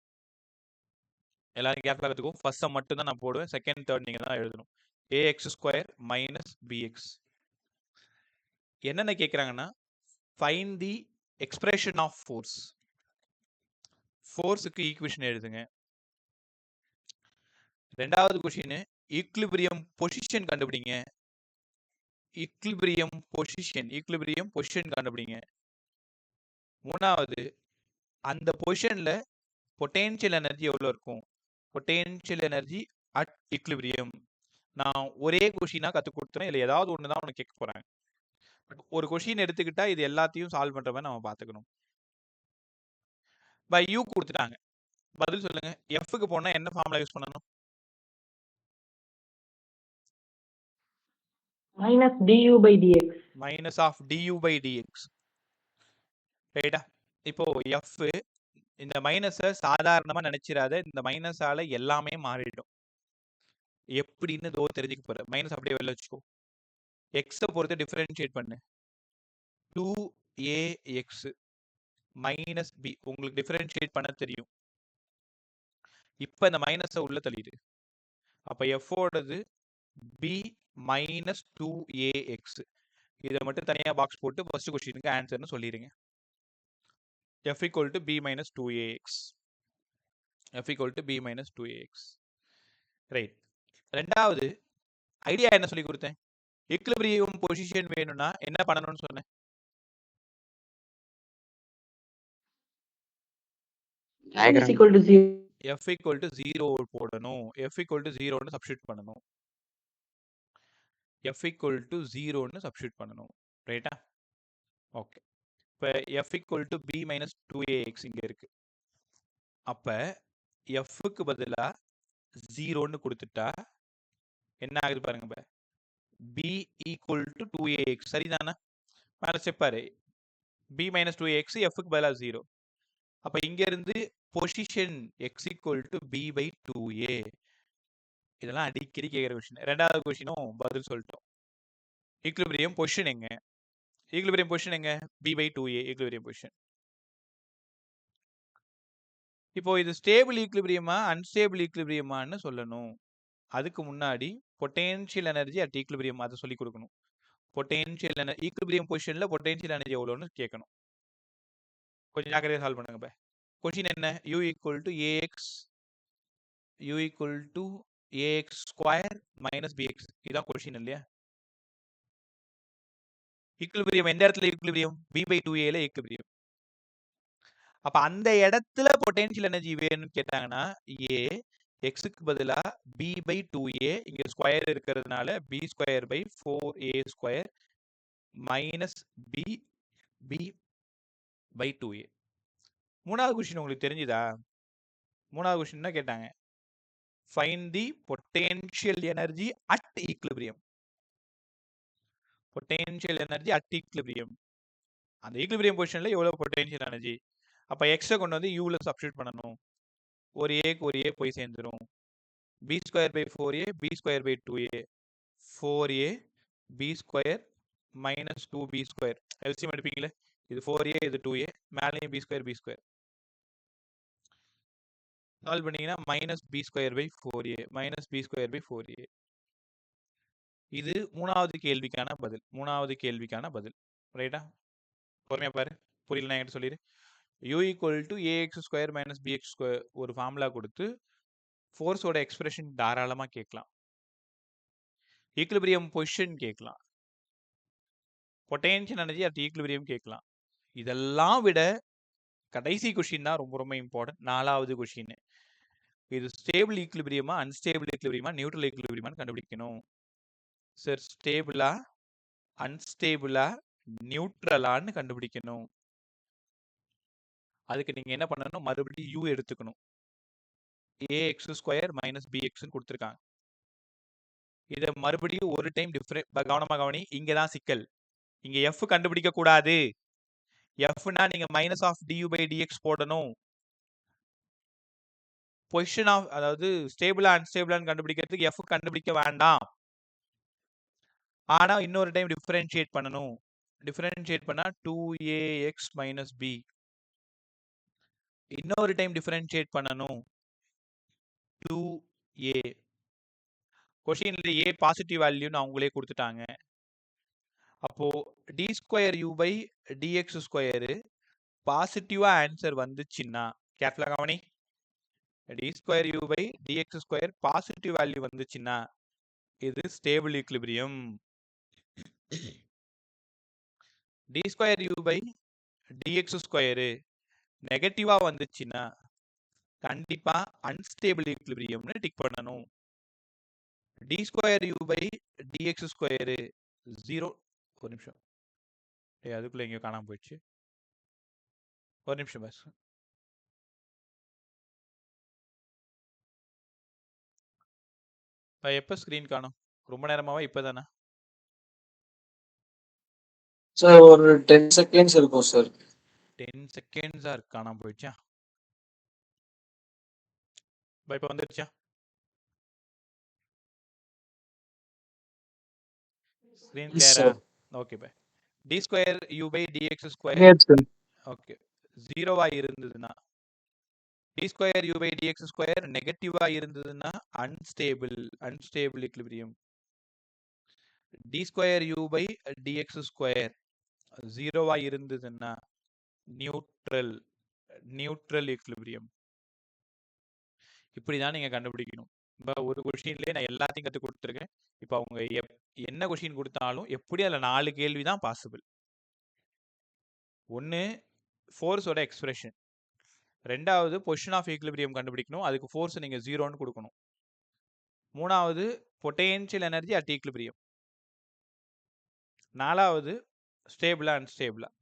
எல்லாரும் கேர்ஃபுல்லாக கற்றுக்கும். ஃபர்ஸ்ட் சம் மட்டும் தான் நான் போடுவேன். செகண்ட் தேர்ட் நீங்க தான் எழுதணும். ax² - bx. என்னென்ன கேட்குறாங்கன்னா, find the expression of force. ஃபோர்ஸுக்கு ஈக்குவேஷன் எழுதுங்க. ரெண்டாவது கொஸ்டின் ஈக்லிபிரியம் பொசிஷன் கண்டுபிடிங்க. ஈக்லிபிரியம் பொசிஷன் கண்டுபிடிங்க. மூணாவது அந்த பொசிஷன்ல பொட்டன்ஷியல் எனர்ஜி எவ்வளவு இருக்கும்? Potential energy at equilibrium. நான் ஒரே கொஸ்டினா கற்றுக் கொடுத்துறேன். இல்லை ஏதாவது ஒன்று தான் உனக்கு கேட்க போறாங்க. பட் ஒரு கொஸ்டின் எடுத்துக்கிட்டா இது எல்லாத்தையும் சால்வ் பண்ற மாதிரி நம்ம பார்த்துக்கணும். பை யூ கொடுத்துட்டாங்க, பதில் சொல்லுங்க. எஃப்க்கு போனா என்ன ஃபார்முலா யூஸ் பண்ணணும்? Minus du/dx. Minus of du/dx. ரைட்டா? இப்போ எஃப் இந்த மைனஸை சாதாரணமா நினைச்சிடாத. இந்த மைனஸால எல்லாமே மாறிடும். எப்படின்னு தோ தெரிஞ்சுக்க போற. மைனஸ் அப்படியே வெளில வச்சுக்கோ. எக்ஸை பொறுத்து டிஃபரன்ஷியேட் பண்ணு. 2ax மைனஸ் பி உங்களுக்கு டிஃபரன்ஷியேட் பண்ண தெரியும். இப்போ இந்த மைனஸை உள்ள தள்ளிடு. அப்ப எஃபோடது b மைனஸ் 2ax. இதை மட்டும் தனியா பாக்ஸ் போட்டு ஃபர்ஸ்ட் கொஸ்டினுக்கு ஆன்சர்னு சொல்லிடுங்க. f = b minus 2ax. f = b minus 2ax. Right. ரெண்டாவது ஐடியா என்ன சொல்லி கொடுத்தேன்? ஈக்லிபிரியம் பொசிஷன் வேணும்னா என்ன பண்ணணும்னு சொன்னேன்? f = 0 போடணும். f = 0ன்னு சப்ஸ்டிட்யூட் பண்ணணும். f = 0ன்னு சப்ஸ்டிட்யூட் பண்ணணும். ரைட்டா? ஓகே. இப்போ f = b minus 2ax இங்க இருக்கு. அப்ப fக்கு பதிலா 0ன்னு கொடுத்துட்டா என்ன ஆகுது பாருங்க. b = 2ax சரிதானே? மேலே ஸ்டெப் பாரு, b மைனஸ் 2ax எஃப்க்கு பதிலாக 0. அப்போ இங்கேருந்து position x equal to b by 2a. இதெல்லாம் அடிக்கடி கேட்குற கொஷின். ரெண்டாவது கொஷினும் பதில் சொல்லிட்டோம். ஈக்குலிபிரியம் பொசிஷன் எங்க? ஈக்குலிபிரியம் பொசிஷன் எங்க? b by 2a equilibrium position. இப்போ இது ஸ்டேபிள் ஈக்குலிபிரியமா அன்ஸ்டேபிள் ஈக்குலிபிரியமான்னு சொல்லணும். அதுக்கு முன்னாடி பொட்டென்ஷியல் எனர்ஜி அட் ஈக்குலிபிரியம் அதை சொல்லி கொடுக்கணும். பொட்டென்ஷியல் எனர்ஜி ஈக்குலிபிரியம் பொசிஷன்ல பொட்டென்ஷியல் எனர்ஜி எவ்வளோன்னு கேட்கணும். கொஞ்சம் ஜாக்கிரதையாக சால்வ் பண்ணுங்க. கொஷின் என்ன? u equal to ax square minus bx. இதுதான் கொஷின் இல்லையா? ஈக்குலிபிரியம் எந்த இடத்துல ஈக்குலிபிரியம்? b பை 2a ல ஈக்குலிபிரியம். அப்ப அந்த இடத்துல பொட்டென்ஷியல் எனர்ஜி வேணும்னு கேட்டாங்கன்னா a எக்ஸுக்கு பதிலா b பை 2a, இங்க ஸ்கொயர் இருக்கிறதுனால b square by 4a square minus b by 2a. மூணாவது கொஸ்டின் உங்களுக்கு தெரிஞ்சுதா? மூணாவது கொஸ்டின் என்ன கேட்டாங்க? Find the potential energy at equilibrium. Potential energy at equilibrium. அந்த ஈக்குலிபிரியம் பொசிஷன்ல எவ்வளவு பொட்டென்ஷியல் எனர்ஜி? அப்ப எக்ஸை கொண்டு வந்து யூல சப்ஸ்டியூட் பண்ணணும். ஒரு ஏக்கு ஒரு ஏ போய் சேர்ந்துடும். b square by 4a b square by 2a 4a b square minus 2b square. LCM எடுப்பீங்களே, இது 4a இது 2a, மேலேயும் b ஸ்கொயர் சால்வ் பண்ணீங்கன்னா minus b square by 4a minus b square by 4a. இது மூணாவது கேள்விக்கான பதில். ரைட்டா? பொறுமையா பாரு, புரியலன்னா என்கிட்ட சொல்லிடு. u equal to ax square minus bx square ஒரு ஃபார்முலா கொடுத்து ஃபோர்ஸோட எக்ஸ்பிரஷன் தாராளமா கேட்கலாம். ஈக்குலிபிரியம் பொசிஷன் கேட்கலாம். பொட்டென்ஷியல் எனர்ஜி அட் ஈக்குலிபிரியம் கேட்கலாம். இதெல்லாம் விட கடைசி கொஸ்டின் தான் ரொம்ப ரொம்ப இம்பார்ட்டன்ட். நாலாவது கொஸ்டின். இது ஸ்டேபிள் ஈக்குலிபிரியமா அன்ஸ்டேபிள் ஈக்குலிபிரியமா நியூட்ரல் ஈக்குலிபிரியமான்னு கண்டுபிடிக்கணும். சார் ஸ்டேபிளா அன்ஸ்டேபிளா நியூட்ரலான்னு கண்டுபிடிக்கணும். அதுக்கு நீங்க என்ன பண்ணணும்? மறுபடியும் u எடுத்துக்கணும். ax ஸ்கொயர் மைனஸ் bx கொடுத்துருக்காங்க. இதை மறுபடியும் ஒரு டைம் கவனமா கவனி. இங்கதான் சிக்கல். இங்க f கண்டுபிடிக்க கூடாது. fனா நீங்க minus of du by dx போடணும். பொசிஷன் ஆஃப், அதாவது ஸ்டேபிளா அன்ஸ்டேபிளான்னு கண்டுபிடிக்கிறதுக்கு f கண்டுபிடிக்க வேண்டாம். ஆனா இன்னொரு டைம் டிஃபரன்ஷியேட் பண்ணணும். டிஃபரன்ஷியேட் பண்ணா 2ax மைனஸ் b. இன்னொரு டைம் டிஃபரன்ஷியேட் பண்ணணும் 2a. கொஸ்டின்ல a பாசிட்டிவ் வேல்யூன்னு அவங்களே கொடுத்துட்டாங்க. அப்போ d square u by dx square பாசிட்டிவா ஆன்சர் வந்துச்சுன்னா, கேர்ஃபுல்லா கவனி, d square u by dx square positive value வந்துச்சுன்னா இது stable equilibrium. d square u by dx square நெகட்டிவா வந்துச்சுன்னா கண்டிப்பா அன்ஸ்டேபிள் ஈக்குலிபிரியம்னு டிக் பண்ணணும். d square u by dx square 0. ஒரு நிமிஷம், அதுக்குள்ள எங்கேயோ காணாம போயிடுச்சு. ஒரு நிமிஷம் பஸ். எப்ப ஸ்கிரீன் காணும்? ரொம்ப நேரமாவா இப்பதானா? சார் ஒரு 10 செகண்ட்ஸ் இருக்கும் சார். 10 செகண்ட்ஸா இருக்கு, காணாம போயிடுச்சா? இப்ப வந்துருச்சா? ஸ்கிரீன் கிளியரா? Okay bye. d square u by dx square okay 0வா இருந்ததுன்னா, d square u by dx square நெகட்டிவா இருந்ததுன்னா unstable equilibrium. d square u by dx square 0வா இருந்ததுன்னா நியூட்ரல் ஈக்குலிபிரியம். இப்படிதான் நீங்க கண்டுபிடிக்கணும். இப்போ ஒரு கொஸ்டின்லயே நான் எல்லாத்தையும் கற்றுக் கொடுத்துருக்கேன். இப்போ அவங்க என்ன கொஸ்டின் கொடுத்தாலும் எப்படி அதில் 4 கேள்வி தான் பாசிபிள். ஒன்று ஃபோர்ஸோட எக்ஸ்பிரஷன், ரெண்டாவது பொசிஷன் ஆஃப் ஈக்குலிபிரியம் கண்டுபிடிக்கணும், அதுக்கு ஃபோர்ஸ் நீங்கள் 0ன்னு கொடுக்கணும். மூணாவது பொட்டென்ஷியல் எனர்ஜி அட் ஈக்குலிபிரியம். நாலாவது ஸ்டேபிளா அன்ஸ்டேபிளான்னு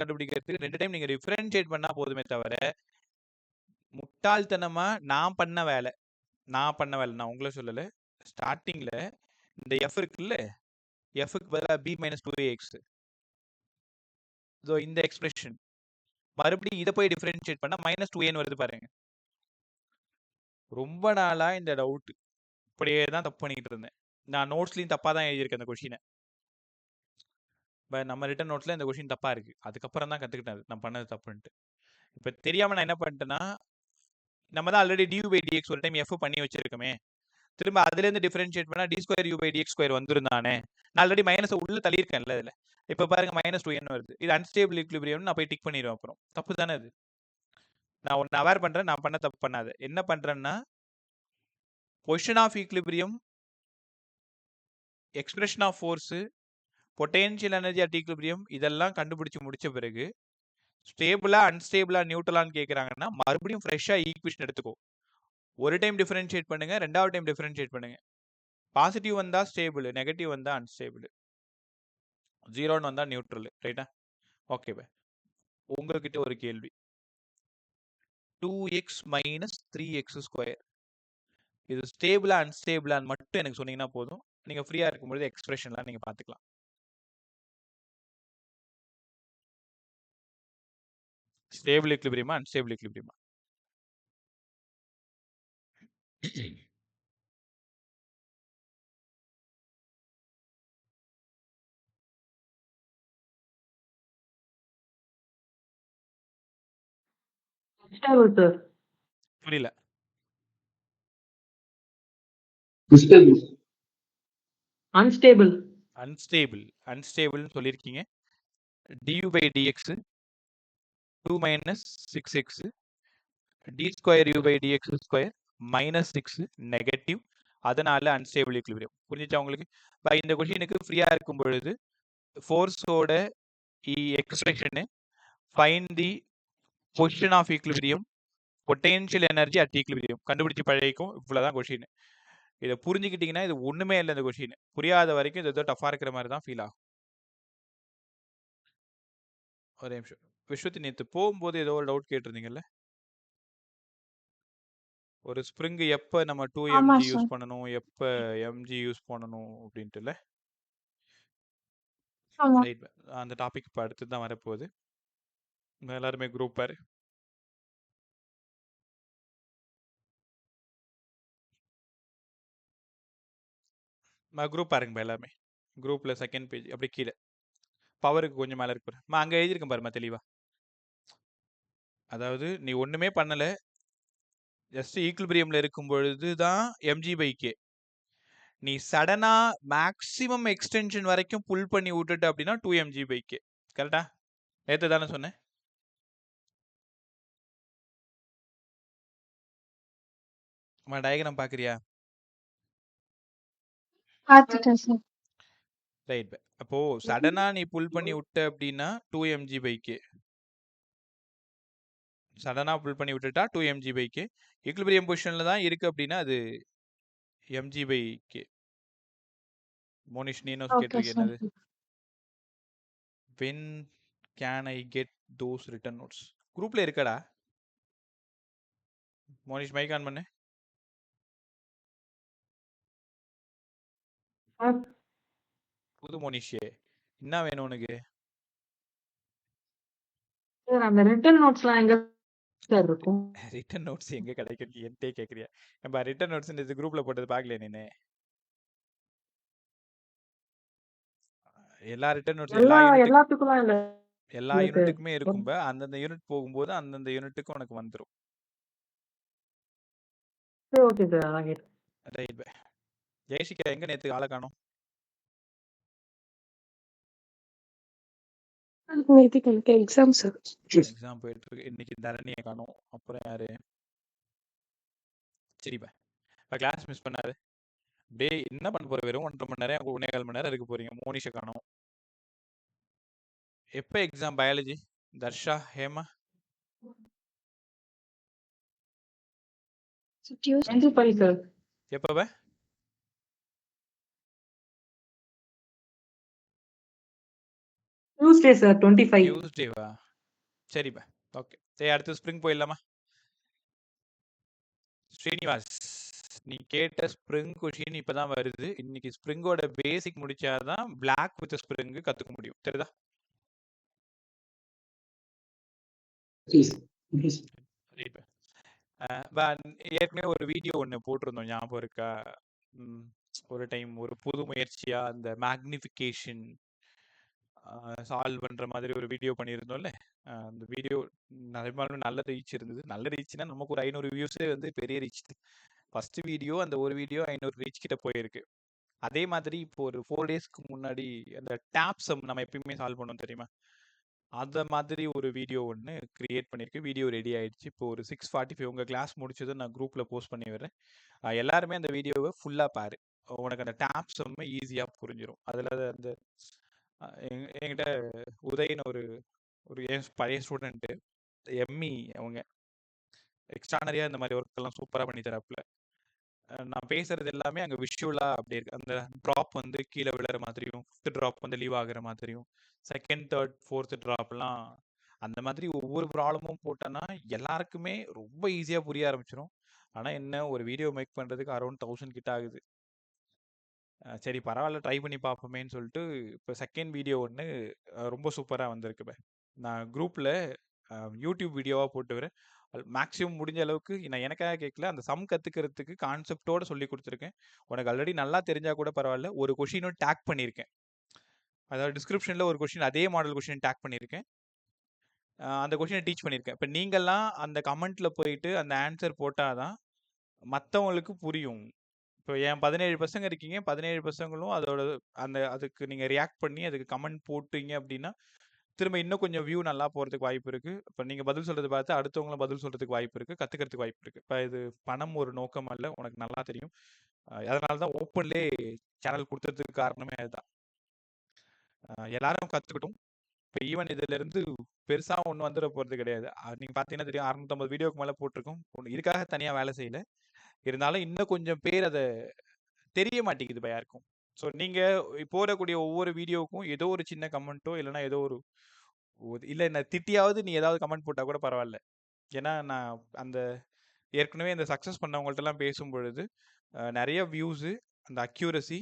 கண்டுபிடிக்கிறதுக்கு 2 டைம் நீங்கள் டிஃபரன்ஷியேட் பண்ணால் போதுமே தவிர, முட்டாள்தனமா நான் பண்ண வேலை நான் உங்களை சொல்லலை. ஸ்டார்டிங்கில் இந்த எஃப் இருக்குல்ல, எஃப்க்கு பதிலாக பி மைனஸ் 2ax. ஸோ இந்த எக்ஸ்பிரஷன் மறுபடியும் இதை போய் டிஃபரன்ஷியேட் பண்ணால் மைனஸ் 2a வருது பாருங்க. ரொம்ப நாளா இந்த டவுட் இப்படியே தான் தப்பு பண்ணிட்டு இருந்தேன். நான் நோட்ஸ்லையும் தப்பாக தான் எழுதியிருக்கேன் அந்த கொஷினை. நம்ம ரிட்டன் நோட்ஸில் இந்த கொஷின் தப்பாக இருக்குது. அதுக்கப்புறம் தான் கற்றுக்கிட்டேன் நான் பண்ணது தப்புன்ட்டு. இப்போ தெரியாமல் நான் என்ன பண்ணிட்டேன்னா, நம்ம தான் ஆல்ரெடி டியூ பை டிஎக்ஸ் ஒரு டைம் எஃப் பண்ணி வச்சிருக்கோமே, திரும்ப அதுலேருந்து டிஃபரன்ஷியேட் பண்ணால் D square U by d X square வந்துருந்தானே. நான் ஆல்ரெடி மைனஸை உள்ளே தள்ளியிருக்கேன்ல இதில். இப்போ பாருங்க மைனஸ் 2n வருது. இது அன்ஸ்டேபிள் ஈக்லிபிரியம் நான் போய் டிக் பண்ணிடுவேன். அப்புறம் தப்பு தானே அது. நான் ஒன்று அவேர் பண்ணுறேன், நான் பண்ண தப்பு பண்ணாத. என்ன பண்ணுறேன்னா, position of equilibrium, expression of force, potential energy at equilibrium இதெல்லாம் கண்டுபிடிச்சு முடிச்ச பிறகு ஸ்டேபிளா அன்ஸ்டேபிளா நியூட்ரலான்னு கேட்குறாங்கன்னா மறுபடியும் ஃப்ரெஷ்ஷாக ஈக்குவேஷன் எடுத்துக்கோ. ஒரு டைம் டிஃபரன்ஷியேட் பண்ணுங்க, ரெண்டாவது டைம் டிஃபரன்ஷியேட் பண்ணுங்க. பாசிட்டிவ் வந்தால் ஸ்டேபிள், நெகட்டிவ் வந்தால் அன்ஸ்டேபிள், 0ன்னு வந்தால் நியூட்ரல். ரைட்டா? Okay bye. உங்ககிட்ட ஒரு கேள்வி. 2x மைனஸ் 3x ஸ்கொயர் இது ஸ்டேபிளா அன்ஸ்டேபிளான்னு மட்டும் எனக்கு சொன்னீங்கன்னா போதும். நீங்கள் ஃப்ரீயாக இருக்கும்பொழுது எக்ஸ்பிரஷன்லாம் நீங்கள் பார்த்துக்கலாம். ஸ்டேபிள் ஈக்லிபிரியமா அன்ஸ்டேபிள் ஈக்லிபிரியமா? Stable, sir. புரியல. Unstable. அன்ஸ்டேபிள்னு சொல்லியிருக்கீங்க. du by dx 2 minus 6x d square u by dx square minus 6 negative, அதனால அன்ஸ்டேபிள் ஈக்லிபிரியம். புரிஞ்சுச்சா உங்களுக்கு? இந்த கொஷினுக்கு ஃப்ரீயாக இருக்கும் பொழுது ஃபோர்ஸோட எக்ஸ்பிரஷனு, find the position of equilibrium, potential energy at equilibrium கண்டுபிடிச்சு பழகிக்கும். இவ்வளோதான் கொஷின். இதை புரிஞ்சுக்கிட்டீங்கன்னா இது ஒன்றுமே இல்லை. இந்த கொஷின் புரியாத வரைக்கும் இது ஏதோ டஃபாக இருக்கிற மாதிரி தான் ஃபீல் ஆகும். ஒரே நிமிஷம். விஸ்வத்தி, நேற்று போகும்போது ஏதோ ஒரு டவுட் கேட்டிருந்தீங்கல்ல, ஒரு ஸ்ப்ரிங் எப்போ நம்ம 2mg யூஸ் பண்ணணும், எப்போ mg யூஸ் பண்ணணும் அப்படின்ட்டுல. ரைட், அந்த டாபிக் இப்போ அடுத்து தான் வரப்போகுது. எல்லாருமே குரூப் பாரு. குரூப் பாருங்கப்பா எல்லாருமே. குரூப்பில் செகண்ட் பேஜ் அப்படி கீழே பவருக்கு கொஞ்சம் மேலே இருக்கு பாரு. அங்கே எழுதியிருக்கேன் பாருமா தெளிவா. அதாவது நீ ஒன்றுமே பண்ணலை, ஜஸ்ட் ஈக்குலிபிரியமில் இருக்கும் பொழுது தான் mg/k. நீ சடனா மேக்ஸிமம் எக்ஸ்டென்ஷன் வரைக்கும் புல் பண்ணி விட்டுட்டு அப்படின்னா 2mg/k. கரெக்டா? நேற்று தானே சொன்னேன். டயக்ராம் பார்க்குறியா? ரைட். அப்போ சடனா நீ புல் பண்ணி விட்ட அப்படின்னா 2mg/k. சடனா புல் பண்ணி விட்டுட்டா 2mg/k. ஈக்குலிபிரியம் பொசிஷன்ல தான் இருக்கு அப்படின்னா அது mg/k. மோனிஷ், நீனும் கேட்டிருக்கீங்க என்னது? when can I get those written notes? குரூப்ல இருக்கடா. மோனிஷ் மைக் ஆன் பண்ணு. புது மோனிஷே, என்ன வேணும் உனக்கு? சார் அந்த ரிட்டன் நோட்ஸ்லாம் எங்க சார் இருக்கும்? ரிட்டன் நோட்ஸ் எங்க கிடைக்கும் என்கிட்டே கேட்குறியா? நம்ம ரிட்டன் நோட்ஸ் இந்த குரூப்ல போட்டது பார்க்கல நீனு? எல்லா ரிட்டன் நோட்ஸ் எல்லாத்துக்குலாம் இல்ல. எல்லா யூனிட்டுக்குமே இருக்கும். அந்தந்த யூனிட் போகும்போது அந்தந்த யூனிட்டுக்கு உனக்கு வந்துடும். ஓகே சார், அதான் கேட்டேன். Right by. ஜெயசிகா எங்க நேற்று ஆளை காணோம்? Exam sir. எக்ஸாம் போயிட்டு இருக்கு. இன்னைக்கு தரணியை காணோம். அப்புறம் யாரு? சரிப்பா, இப்போ கிளாஸ் மிஸ் பண்ணாரு. அப்படியே என்ன பண்ண போற? வெறும் 1.5 மணி நேரம் 1.25 மணி நேரம் இருக்க போறீங்க. மோனிஷை காணோம். எப்போ எக்ஸாம்? பயாலஜி தர்ஷா, ஹேமா? எப்போ? Tuesday sir, 25. டியூஸ்டேவா? சரிப்பா, ஓகே. சரி, அடுத்து ஸ்ப்ரிங் போயிடலாமா? ஸ்ரீனிவாஸ், நீ கேட்ட ஸ்ப்ரிங் கொஷின் இப்பதான் வருது. இன்னைக்கு ஸ்ப்ரிங்கோட பேசிக் முடிச்சாதான் பிளாக் வித் ஸ்ப்ரிங் கத்துக்க முடியும். தெரியுதா? இப்ப ஏற்கனவே ஒரு வீடியோ ஒன்று போட்டிருந்தோம், ஞாபகம் இருக்கா? ஒரு டைம் ஒரு புது முயற்சியா அந்த மேக்னிஃபிகேஷன் சால்வ் பண்ற மாதிரி ஒரு வீடியோ பண்ணியிருந்தோம்ல. அந்த வீடியோ நிஜமாலுமே நல்ல ரீச் இருந்தது. நல்ல ரீச்னா நமக்கு ஒரு 500 வியூஸே வந்து பெரிய ரீச். ஃபர்ஸ்ட் வீடியோ, அந்த ஒரு வீடியோ 500 ரீச் கிட்ட போயிருக்கு. அதே மாதிரி இப்போ ஒரு 4 டேஸ்க்கு முன்னாடி அந்த டேப் சம் நம்ம எப்பயுமே சால்வ் பண்ணோம் தெரியுமா? அந்த மாதிரி ஒரு வீடியோ ஒன்று கிரியேட் பண்ணியிருக்கு. வீடியோ ரெடி ஆயிடுச்சு. இப்போ ஒரு 6:45 உங்கள் கிளாஸ் முடிச்சதும் நான் குரூப்பில் போஸ்ட் பண்ணி விடுறேன். எல்லாருமே அந்த வீடியோவை ஃபுல்லாக பாரு. உனக்கு அந்த டேப் சம் ஈஸியாக புரிஞ்சிடும். அதில் அந்த என்கிட்ட உதயன்னு ஒரு ஒரு பழைய ஸ்டூடெண்ட்டு, எம்இ அவங்க எக்ஸ்ட்ரானரியாக இந்த மாதிரி ஒர்க் எல்லாம் சூப்பராக பண்ணி தராப்புல. நான் பேசுறது எல்லாமே அங்கே விஷுவலா அப்படி இருக்கு. அந்த ட்ராப் வந்து கீழே விழுற மாதிரியும், 5th ட்ராப் வந்து லீவ் ஆகுற மாதிரியும், 2nd, 3rd, 4th ட்ராப்லாம் அந்த மாதிரி ஒவ்வொரு ப்ராப்ளமும் போட்டோன்னா எல்லாருக்குமே ரொம்ப ஈஸியாக புரிய ஆரம்பிச்சிடும். ஆனால் என்ன, ஒரு வீடியோ மேக் பண்ணுறதுக்கு அரௌண்ட் 1000 கிட்ட ஆகுது. சரி பரவாயில்ல, ட்ரை பண்ணி பார்ப்போமேன்னு சொல்லிட்டு இப்போ செகண்ட் வீடியோ ஒன்று ரொம்ப சூப்பராக வந்திருக்கு. நான் குரூப்பில் யூடியூப் வீடியோவாக போட்டு வரேன். மேக்ஸிமம் முடிஞ்ச அளவுக்கு நான் எனக்காக கேட்கல, அந்த சம் கற்றுக்கிறதுக்கு கான்செப்டோடு சொல்லி கொடுத்துருக்கேன். உனக்கு ஆல்ரெடி நல்லா தெரிஞ்சால் கூட பரவாயில்ல, ஒரு கொஷினும் டேக் பண்ணியிருக்கேன். அதாவது டிஸ்கிரிப்ஷனில் ஒரு கொஷின், அதே மாடல் கொஷின் டேக் பண்ணியிருக்கேன். அந்த கொஷினை டீச் பண்ணியிருக்கேன். இப்போ நீங்கள்லாம் அந்த கமெண்ட்டில் போயிட்டு அந்த ஆன்சர் போட்டால் தான் மற்றவங்களுக்கு புரியும். இப்போ என் 17 பசங்க இருக்கீங்க, 17 பசங்களும் அதோட அதுக்கு நீங்கள் ரியாக்ட் பண்ணி அதுக்கு கமெண்ட் போட்டீங்க அப்படின்னா திரும்ப இன்னும் கொஞ்சம் வியூ நல்லா போகிறதுக்கு வாய்ப்பு இருக்குது. இப்போ நீங்கள் பதில் சொல்கிறது பார்த்து அடுத்தவங்களும் பதில் சொல்கிறதுக்கு வாய்ப்பு இருக்குது, கற்றுக்கிறதுக்கு வாய்ப்பு இருக்குது. இப்போ இது பணம் ஒரு நோக்கம் அல்ல, உனக்கு நல்லா தெரியும். அதனால தான் ஓப்பன்லே சேனல் கொடுத்ததுக்கு காரணமே அதுதான். எல்லாரும் கற்றுக்கிட்டும். இப்போ ஈவன் இதிலேருந்து பெருசாக ஒன்றும் வந்துட போகிறது கிடையாது. நீங்கள் பார்த்தீங்கன்னா தெரியும், 650 வீடியோக்கு மேலே போட்டிருக்கோம். இதுக்காக தனியாக வேலை செய்யலை. இருந்தாலும் இன்னும் கொஞ்சம் பேர் அதை தெரிய மாட்டேங்குது யாருக்கும். ஸோ நீங்கள் போடக்கூடிய ஒவ்வொரு வீடியோவுக்கும் ஏதோ ஒரு சின்ன கமெண்ட்டோ இல்லைனா ஏதோ ஒரு இல்லை நான் திட்டியாவது நீ ஏதாவது கமெண்ட் போட்டால் கூட பரவாயில்ல. ஏன்னா நான் அந்த ஏற்கனவே இந்த சக்ஸஸ் பண்ணவங்கள்ட்டலாம் பேசும் பொழுது நிறைய வியூஸு, அந்த அக்யூரசி,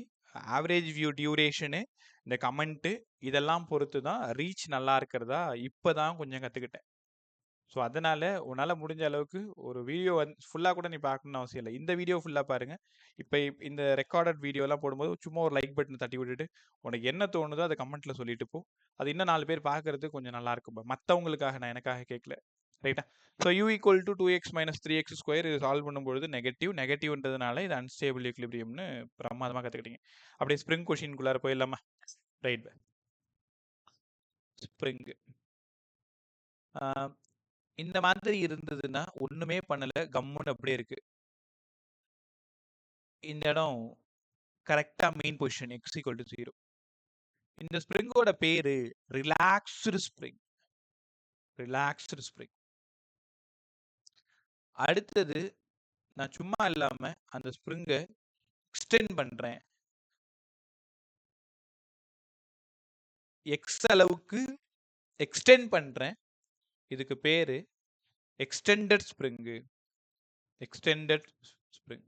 ஆவரேஜ் வியூ டியூரேஷனு, இந்த கமெண்ட்டு இதெல்லாம் பொறுத்து தான் ரீச் நல்லா இருக்கிறதா இப்போ தான் கொஞ்சம் கற்றுக்கிட்டேன். ஸோ அதனால் உன்னால் முடிஞ்ச அளவுக்கு ஒரு வீடியோ ஃபுல்லாக கூட நீ பார்க்கணுன்னு அவசியம் இல்லை. இந்த வீடியோ ஃபுல்லாக பாருங்கள். இப்போ இந்த ரெக்கார்டட் வீடியோலாம் போடும்போது சும்மா ஒரு லைக் பட்டன் தட்டி விட்டுட்டு உனக்கு என்ன தோணுதோ அதை கமெண்ட்டில் சொல்லிட்டு போ. அது இன்னும் 4 பேர் பார்க்கறதுக்கு கொஞ்சம் நல்லா இருக்கும். மற்றவங்களுக்காக, நான் எனக்காக கேட்கல. ரைட்டா? ஸோ u = 2x - 3x² இது சால்வ் பண்ணும்பொழுது நெகட்டிவ்ன்றதுனால இது அன்ஸ்டேபிள் ஈக்லிபிரியம்னு பிரமாதமாக கற்றுக்கிட்டீங்க. அப்படியே ஸ்ப்ரிங் கொஷின்குள்ளார போயிடலாமா? ரைட். ஸ்ப்ரிங் இந்த மாதிரி இருந்ததுன்னா ஒண்ணுமே பண்ணல, கம்முன்னு அப்படியே இருக்கு. இந்த இடம் கரெக்டா மெயின் பொசிஷன் x = 0. இந்த ஸ்ப்ரிங்கோட பேரு ரிலாக்ஸ்டு ஸ்ப்ரிங். Relaxed spring. அடுத்தது நான் சும்மா இல்லாம அந்த ஸ்ப்ரிங்கை எக்ஸ்டெண்ட் பண்றேன். எக்ஸ் அளவுக்கு எக்ஸ்டெண்ட் பண்றேன். இதுக்கு பேரு எக்ஸ்டெண்டட் ஸ்ப்ரிங். Extended spring.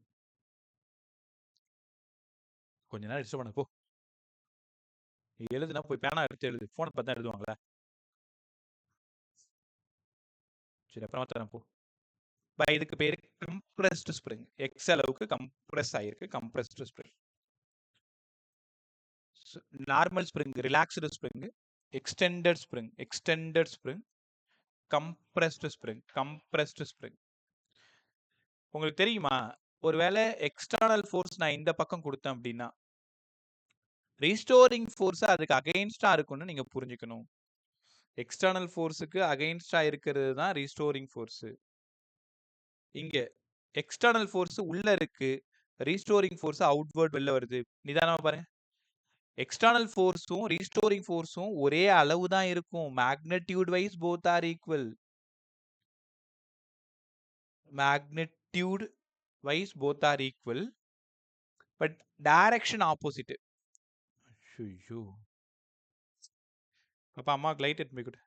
கொஞ்ச நேரம் டிஸ்டர்ப் பண்ண போ. எழுதுனா போய் பேனா எடுத்து எழுது. போனை பார்த்தா எழுதுவாங்களா? சரி அப்புறமா தரேன் போ. இதுக்கு பேரு கம்ப்ரஸ்டு ஸ்ப்ரிங். எக்ஸ் அளவுக்கு கம்ப்ரஸ் ஆயிருக்கு, compressed spring. Normal spring relaxed spring, extended spring, extended spring, compressed spring, compressed spring. உங்களுக்கு தெரியுமா, ஒருவேளை எக்ஸ்டர்னல் ஃபோர்ஸ் நான் இந்த பக்கம் கொடுத்தேன் அப்படின்னா ரீஸ்டோரிங் ஃபோர்ஸ் அதுக்கு அகைன்ஸ்டா இருக்கும்னு நீங்க புரிஞ்சுக்கணும். எக்ஸ்டர்னல் ஃபோர்ஸுக்கு அகைன்ஸ்டா இருக்கிறது தான் ரீஸ்டோரிங் ஃபோர்ஸ். இங்க எக்ஸ்டர்னல் ஃபோர்ஸ் உள்ள இருக்கு, ரீஸ்டோரிங் ஃபோர்ஸ் அவுட்வர்ட் வெளில வருது. நிதானமா பாருங்க. எக்ஸ்டர்னல் ஃபோர்ஸும் ரீஸ்டோரிங் ஃபோர்ஸும் ஒரே அளவு தான் இருக்கும். Magnitude wise both are equal. Magnitude wise both are equal, but direction opposite. ஐயோ அப்பா அம்மாவுக்கு லைட் எடுத்து போய் கொடு.